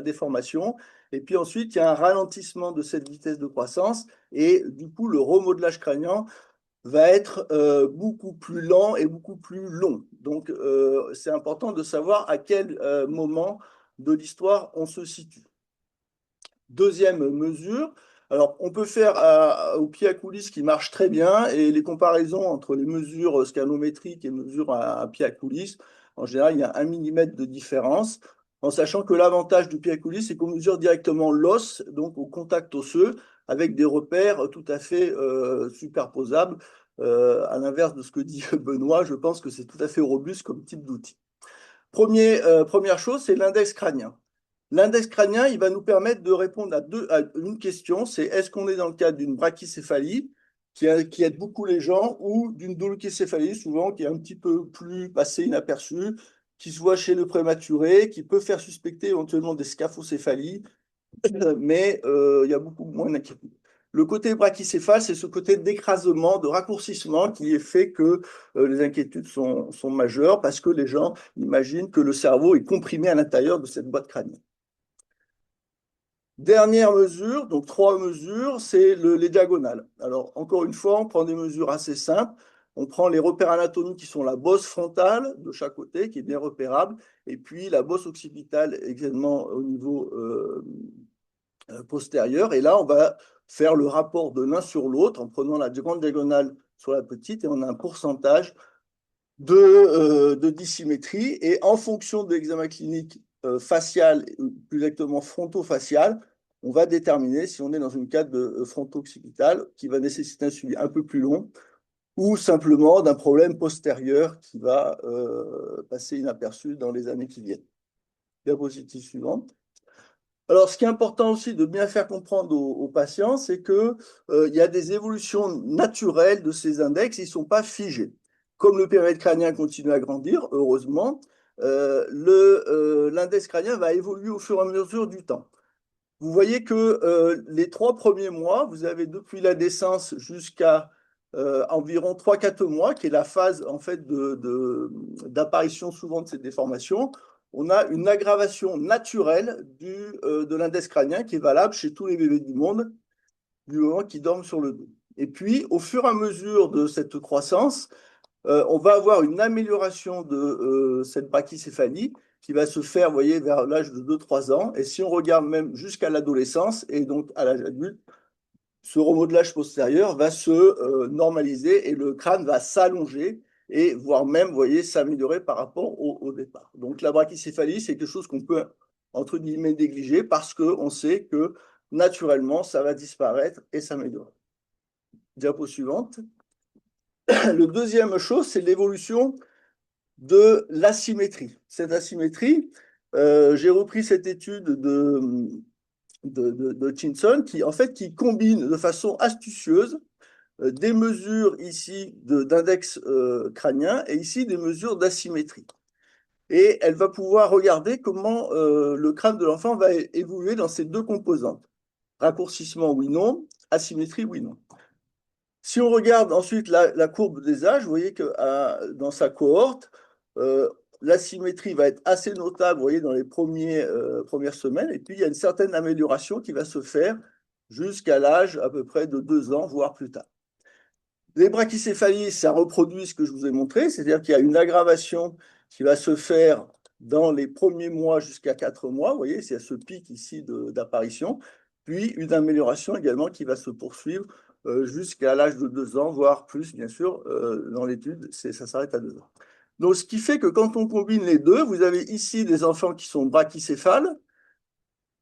déformation. Et puis ensuite, il y a un ralentissement de cette vitesse de croissance. Et du coup, le remodelage crânien va être beaucoup plus lent et beaucoup plus long. Donc, c'est important de savoir à quel moment de l'histoire on se situe. Deuxième mesure, alors on peut faire au pied à coulisses qui marche très bien et les comparaisons entre les mesures scanométriques et mesures à pied à coulisses, en général, il y a 1 millimètre de différence, en sachant que l'avantage du pied à coulisses, c'est qu'on mesure directement l'os, donc au contact osseux, avec des repères tout à fait superposables. À l'inverse de ce que dit Benoît, je pense que c'est tout à fait robuste comme type d'outil. Première chose, c'est l'index crânien. L'index crânien, il va nous permettre de répondre à une question, c'est est-ce qu'on est dans le cadre d'une brachycéphalie qui aide beaucoup les gens ou d'une dolichocéphalie, souvent qui est un petit peu plus passée inaperçue, qui se voit chez le prématuré, qui peut faire suspecter éventuellement des scaphocéphalies, mais il y a beaucoup moins d'inquiétude. Le côté brachycéphale, c'est ce côté d'écrasement, de raccourcissement qui fait que les inquiétudes sont majeures parce que les gens imaginent que le cerveau est comprimé à l'intérieur de cette boîte crânienne. Dernière mesure, donc 3 mesures, c'est les diagonales. Alors, encore une fois, on prend des mesures assez simples. On prend les repères anatomiques qui sont la bosse frontale de chaque côté, qui est bien repérable, et puis la bosse occipitale également au niveau postérieur. Et là, on va faire le rapport de l'un sur l'autre en prenant la grande diagonale sur la petite, et on a un pourcentage de dissymétrie. Et en fonction de l'examen clinique facial, plus exactement fronto-facial, on va déterminer si on est dans une cadre de fronto-occipital qui va nécessiter un suivi un peu plus long ou simplement d'un problème postérieur qui va passer inaperçu dans les années qui viennent. Diapositive suivante. Alors, ce qui est important aussi de bien faire comprendre aux patients, c'est qu'il y a des évolutions naturelles de ces index, ils ne sont pas figés. Comme le périmètre crânien continue à grandir, heureusement, l'index crânien va évoluer au fur et à mesure du temps. Vous voyez que les 3 premiers mois, vous avez depuis la naissance jusqu'à environ 3-4 mois, qui est la phase en fait d'apparition souvent de ces déformations, on a une aggravation naturelle de l'index crânien qui est valable chez tous les bébés du monde, du moment qu'ils dorment sur le dos. Et puis, au fur et à mesure de cette croissance, on va avoir une amélioration de cette brachycéphalie qui va se faire, vous voyez, vers l'âge de 2-3 ans. Et si on regarde même jusqu'à l'adolescence et donc à l'âge adulte, ce remodelage postérieur va se normaliser et le crâne va s'allonger et voire même, vous voyez, s'améliorer par rapport au départ. Donc la brachycéphalie, c'est quelque chose qu'on peut, entre guillemets, négliger parce qu'on sait que naturellement, ça va disparaître et s'améliorer. Diapo suivante. Le deuxième chose, c'est l'évolution de l'asymétrie. Cette asymétrie, j'ai repris cette étude de Chinson qui, en fait, qui combine de façon astucieuse des mesures ici d'index crânien et ici des mesures d'asymétrie. Et elle va pouvoir regarder comment le crâne de l'enfant va évoluer dans ces 2 composantes. Raccourcissement, oui, non. Asymétrie, oui, non. Si on regarde ensuite la courbe des âges, vous voyez que dans sa cohorte, l'asymétrie va être assez notable, vous voyez, dans les premières semaines, et puis il y a une certaine amélioration qui va se faire jusqu'à l'âge à peu près de 2 ans, voire plus tard. Les brachycéphalies, ça reproduit ce que je vous ai montré, c'est-à-dire qu'il y a une aggravation qui va se faire dans les premiers mois jusqu'à 4 mois, vous voyez, c'est ce pic ici d'apparition, puis une amélioration également qui va se poursuivre jusqu'à l'âge de 2 ans, voire plus, bien sûr, dans l'étude, ça s'arrête à 2 ans. Donc, ce qui fait que quand on combine les deux, vous avez ici des enfants qui sont brachycéphales,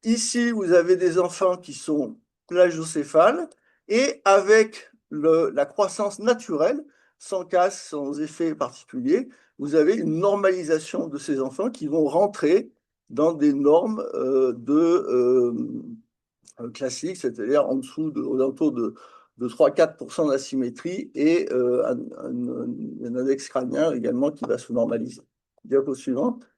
ici, vous avez des enfants qui sont plagiocéphales, et avec la croissance naturelle, sans casse, sans effet particulier, vous avez une normalisation de ces enfants qui vont rentrer dans des normes classiques, c'est-à-dire en dessous aux alentours de 3-4% d'asymétrie et un index crânien également qui va se normaliser. Diapo suivante.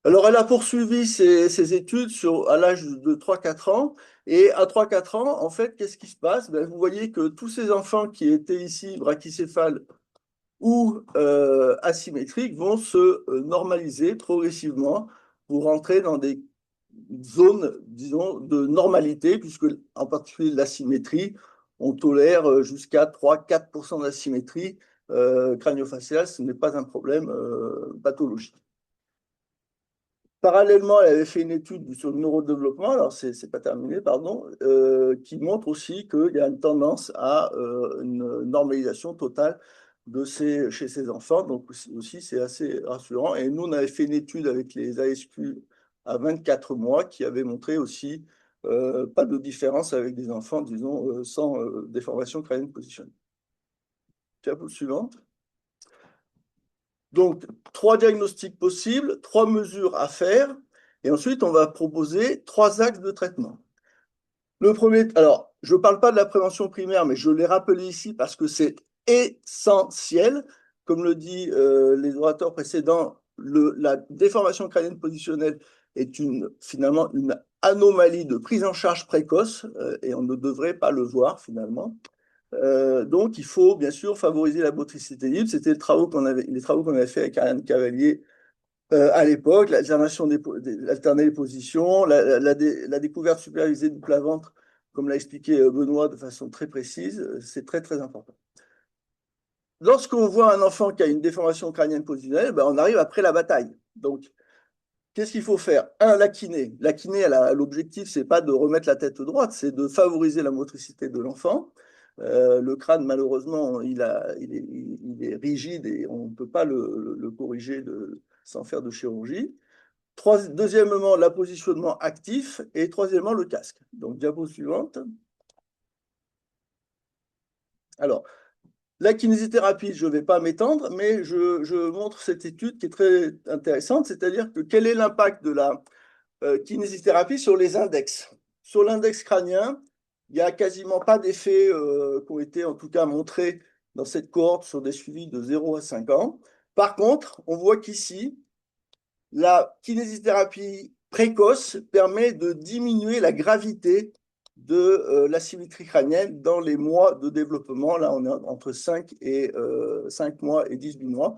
Alors, elle a poursuivi ses études à l'âge de 3-4 ans. Et à 3-4 ans, en fait, qu'est-ce qui se passe? Vous voyez que tous ces enfants qui étaient ici brachycéphales ou asymétriques vont se normaliser progressivement pour rentrer dans des zones, disons, de normalité, puisque en particulier l'asymétrie, on tolère jusqu'à 3-4% d'asymétrie crânio-faciale, ce n'est pas un problème pathologique. Parallèlement, elle avait fait une étude sur le neurodéveloppement, alors c'est pas terminé, pardon, qui montre aussi qu'il y a une tendance à une normalisation totale chez ces enfants. Donc aussi, c'est assez rassurant. Et nous, on avait fait une étude avec les ASQ à 24 mois qui avait montré aussi pas de différence avec des enfants, disons, sans déformation crânienne positionnelle. Diapo suivante. Donc, 3 diagnostics possibles, 3 mesures à faire, et ensuite, on va proposer 3 axes de traitement. Le premier, alors, je ne parle pas de la prévention primaire, mais je l'ai rappelé ici parce que c'est essentiel. Comme le dit les orateurs précédents, la déformation crânienne positionnelle est finalement une anomalie de prise en charge précoce, et on ne devrait pas le voir finalement. Donc, il faut bien sûr favoriser la motricité libre. C'était les travaux qu'on avait fait avec Ariane Cavalier à l'époque, alterner les positions, la découverte supervisée du plat-ventre, comme l'a expliqué Benoît de façon très précise, c'est très très important. Lorsqu'on voit un enfant qui a une déformation crânienne positionnelle, on arrive après la bataille. Donc, qu'est-ce qu'il faut faire? La kiné. La kiné, l'objectif, c'est pas de remettre la tête droite, c'est de favoriser la motricité de l'enfant. Le crâne, malheureusement, il est rigide et on ne peut pas le corriger sans faire de chirurgie. Deuxièmement, l'appositionnement actif et troisièmement, le casque. Donc, diapo suivante. Alors, la kinésithérapie, je ne vais pas m'étendre, mais je montre cette étude qui est très intéressante, c'est-à-dire que quel est l'impact de la kinésithérapie sur les index. Sur l'index crânien, il n'y a quasiment pas d'effets qui ont été en tout cas montrés dans cette cohorte sur des suivis de 0 à 5 ans. Par contre, on voit qu'ici, la kinésithérapie précoce permet de diminuer la gravité de l'asymétrie crânienne dans les mois de développement. Là, on est entre 5 mois et 18 mois.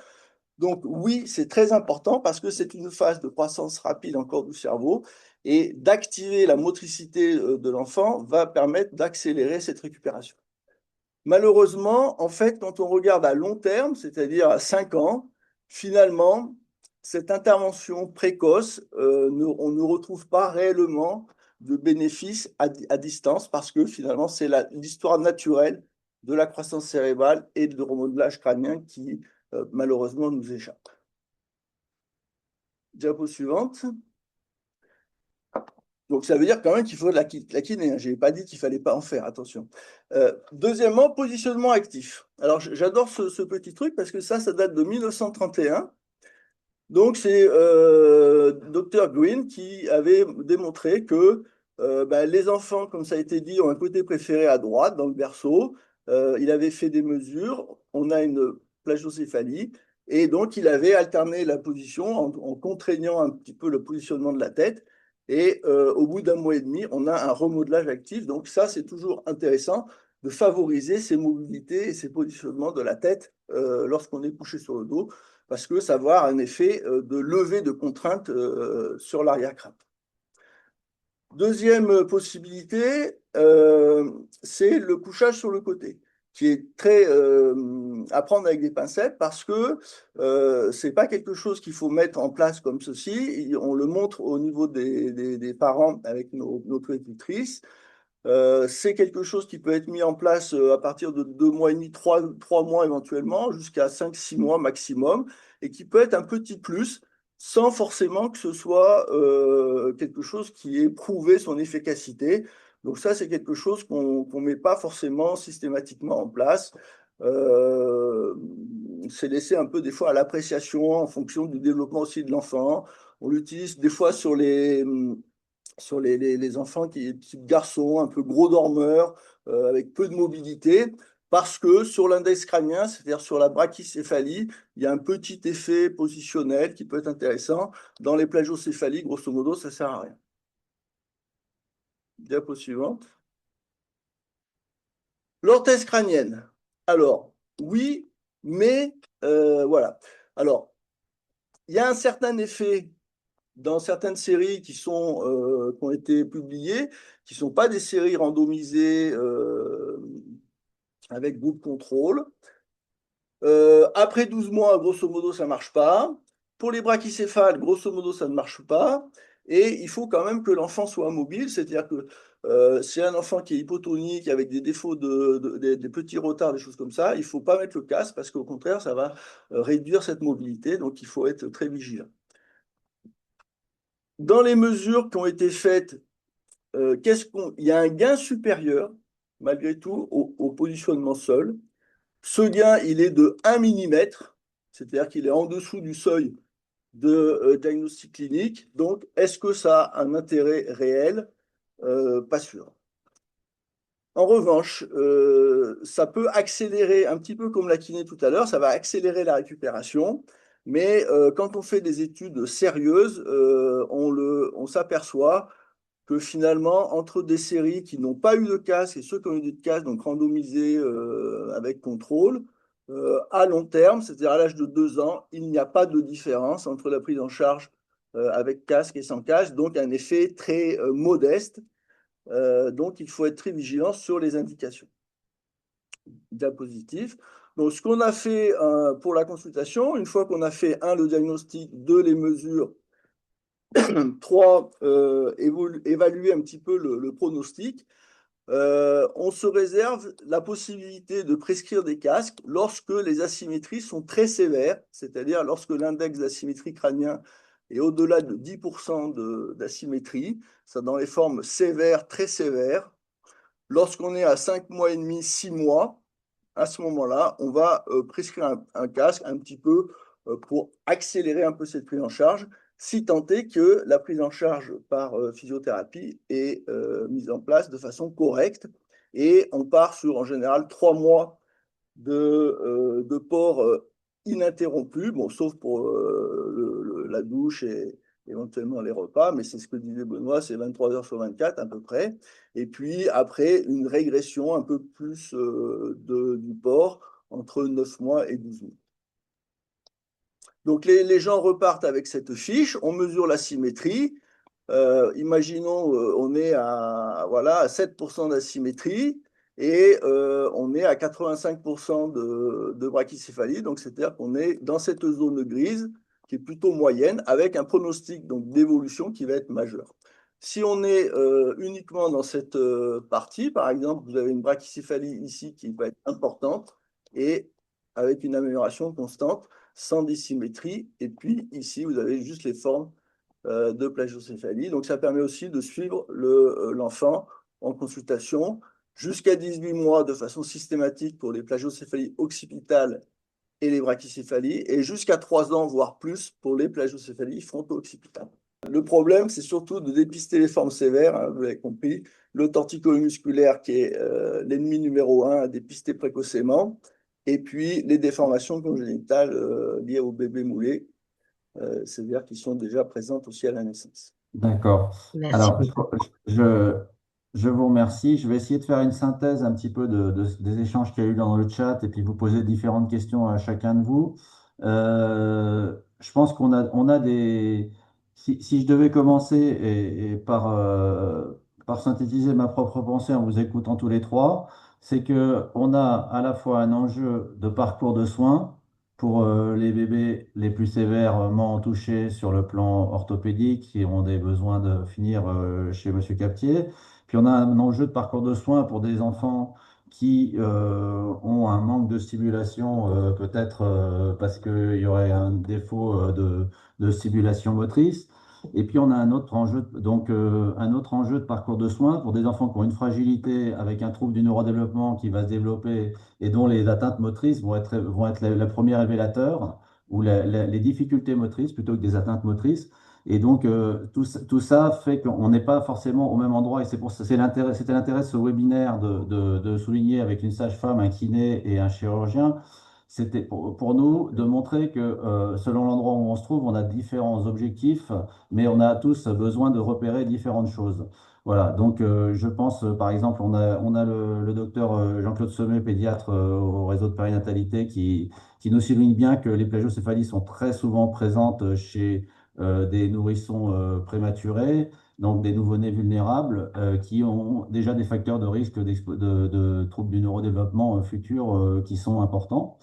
Donc oui, c'est très important parce que c'est une phase de croissance rapide encore du cerveau et d'activer la motricité de l'enfant va permettre d'accélérer cette récupération. Malheureusement, en fait, quand on regarde à long terme, c'est-à-dire à 5 ans, finalement, cette intervention précoce, on ne retrouve pas réellement de bénéfices à distance parce que finalement, c'est l'histoire naturelle de la croissance cérébrale et de remodelage crânien qui, malheureusement, nous échappe. Diapo suivante. Donc, ça veut dire quand même qu'il faut de la kiné. Hein. Je n'ai pas dit qu'il ne fallait pas en faire, attention. Deuxièmement, positionnement actif. Alors, j'adore ce petit truc parce que ça date de 1931. Donc, c'est Dr. Green qui avait démontré que les enfants, comme ça a été dit, ont un côté préféré à droite, dans le berceau. Il avait fait des mesures. On a une plagiocéphalie. Et donc, il avait alterné la position en contraignant un petit peu le positionnement de la tête. Et au bout d'un mois et demi, on a un remodelage actif. Donc ça, c'est toujours intéressant de favoriser ces mobilités et ces positionnements de la tête lorsqu'on est couché sur le dos. parce que ça va avoir un effet de levée de contrainte sur l'arrière-crâne. Deuxième possibilité, c'est le couchage sur le côté, qui est très à prendre avec des pincettes parce que c'est pas quelque chose qu'il faut mettre en place comme ceci. On le montre au niveau des parents avec nos puéricultrices. C'est quelque chose qui peut être mis en place à partir de 2 mois et demi, 3 mois éventuellement, jusqu'à 5, 6 mois maximum, et qui peut être un petit plus sans forcément que ce soit quelque chose qui ait prouvé son efficacité. Donc ça, c'est quelque chose qu'on ne met pas forcément systématiquement en place. Euh, c'est laissé un peu des fois à l'appréciation en fonction du développement aussi de l'enfant. On l'utilise des fois sur les enfants petits garçons, un peu gros dormeurs, avec peu de mobilité, parce que sur l'index crânien, c'est-à-dire sur la brachycéphalie, il y a un petit effet positionnel qui peut être intéressant. Dans les plagiocéphalies, grosso modo, ça ne sert à rien. Diapo suivante. L'orthèse crânienne. Alors, oui, mais voilà. Alors, il y a un certain effet dans certaines séries qui ont été publiées, qui ne sont pas des séries randomisées avec groupe contrôle. Après 12 mois, grosso modo, ça ne marche pas. Pour les brachycéphales, grosso modo, ça ne marche pas. Et il faut quand même que l'enfant soit mobile, c'est-à-dire que c'est un enfant qui est hypotonique, avec des défauts, des petits retards, des choses comme ça, il ne faut pas mettre le casque parce qu'au contraire, ça va réduire cette mobilité. Donc, il faut être très vigilant. Dans les mesures qui ont été faites, il y a un gain supérieur, malgré tout, au positionnement seul. Ce gain, il est de 1 mm, c'est-à-dire qu'il est en dessous du seuil de diagnostic clinique. Donc, est-ce que ça a un intérêt réel? Pas sûr. En revanche, ça peut accélérer, un petit peu comme la kiné tout à l'heure, ça va accélérer la récupération. Mais quand on fait des études sérieuses, on s'aperçoit que finalement, entre des séries qui n'ont pas eu de casque et ceux qui ont eu de casque, donc randomisés avec contrôle, à long terme, c'est-à-dire à l'âge de 2 ans, il n'y a pas de différence entre la prise en charge avec casque et sans casque, donc un effet très modeste. Donc, il faut être très vigilant sur les indications. Diapositive. Donc, ce qu'on a fait pour la consultation, une fois qu'on a fait, le diagnostic, 2, les mesures, 3, évaluer un petit peu le pronostic, on se réserve la possibilité de prescrire des casques lorsque les asymétries sont très sévères, c'est-à-dire lorsque l'index d'asymétrie crânien est au-delà de 10% d'asymétrie, ça dans les formes sévères, très sévères. Lorsqu'on est à 5 mois et demi, 6 mois, à ce moment-là, on va prescrire un casque un petit peu pour accélérer un peu cette prise en charge, si tant est que la prise en charge par physiothérapie est mise en place de façon correcte. Et on part sur, en général, 3 mois de port ininterrompu, bon, sauf pour la douche et éventuellement les repas, mais c'est ce que disait Benoît, c'est 23 heures sur 24 à peu près. Et puis après, une régression un peu plus du port entre 9 mois et 12 mois. Donc les gens repartent avec cette fiche, on mesure la symétrie. Imaginons, on est à 7% d'asymétrie et on est à 85% de brachycéphalie. Donc, c'est-à-dire qu'on est dans cette zone grise qui est plutôt moyenne avec un pronostic d'évolution qui va être majeur. Si on est uniquement dans cette partie, par exemple, vous avez une brachycéphalie ici qui va être importante et avec une amélioration constante, sans dissymétrie. Et puis ici, vous avez juste les formes de plagiocéphalie. Donc, ça permet aussi de suivre l'enfant en consultation jusqu'à 18 mois de façon systématique pour les plagiocéphalies occipitales et les brachycéphalies, et jusqu'à 3 ans, voire plus, pour les plagiocéphalies fronto-occipitales. Le problème, c'est surtout de dépister les formes sévères, hein, vous l'avez compris, le torticolone musculaire qui est l'ennemi numéro 1 à dépister précocement, et puis les déformations congénitales liées au bébé moulé, c'est-à-dire qui sont déjà présentes aussi à la naissance. D'accord. Merci Alors, beaucoup. je vous remercie. Je vais essayer de faire une synthèse un petit peu des échanges qu'il y a eu dans le chat et puis vous poser différentes questions à chacun de vous. Je pense on a des. Si je devais commencer et par synthétiser ma propre pensée en vous écoutant tous les trois, c'est que on a à la fois un enjeu de parcours de soins pour les bébés les plus sévèrement touchés sur le plan orthopédique, qui ont des besoins de finir chez Monsieur Captier. Puis on a un enjeu de parcours de soins pour des enfants qui ont un manque de stimulation, peut-être parce qu'il y aurait un défaut de stimulation motrice. Et puis on a un autre enjeu, donc un autre enjeu de parcours de soins pour des enfants qui ont une fragilité avec un trouble du neurodéveloppement qui va se développer et dont les atteintes motrices vont être la première révélateur, ou les difficultés motrices plutôt que des atteintes motrices. Et donc, tout ça fait qu'on n'est pas forcément au même endroit. Et c'est pour ça, c'était l'intérêt de ce webinaire de souligner avec une sage-femme, un kiné et un chirurgien. C'était pour nous de montrer que selon l'endroit où on se trouve, on a différents objectifs, mais on a tous besoin de repérer différentes choses. Voilà, donc je pense, par exemple, on a le docteur Jean-Claude Sommet, pédiatre au réseau de périnatalité, qui nous souligne bien que les plagiocéphalies sont très souvent présentes chez des nourrissons prématurés, donc des nouveau-nés vulnérables, qui ont déjà des facteurs de risque de troubles du neurodéveloppement futur qui sont importants.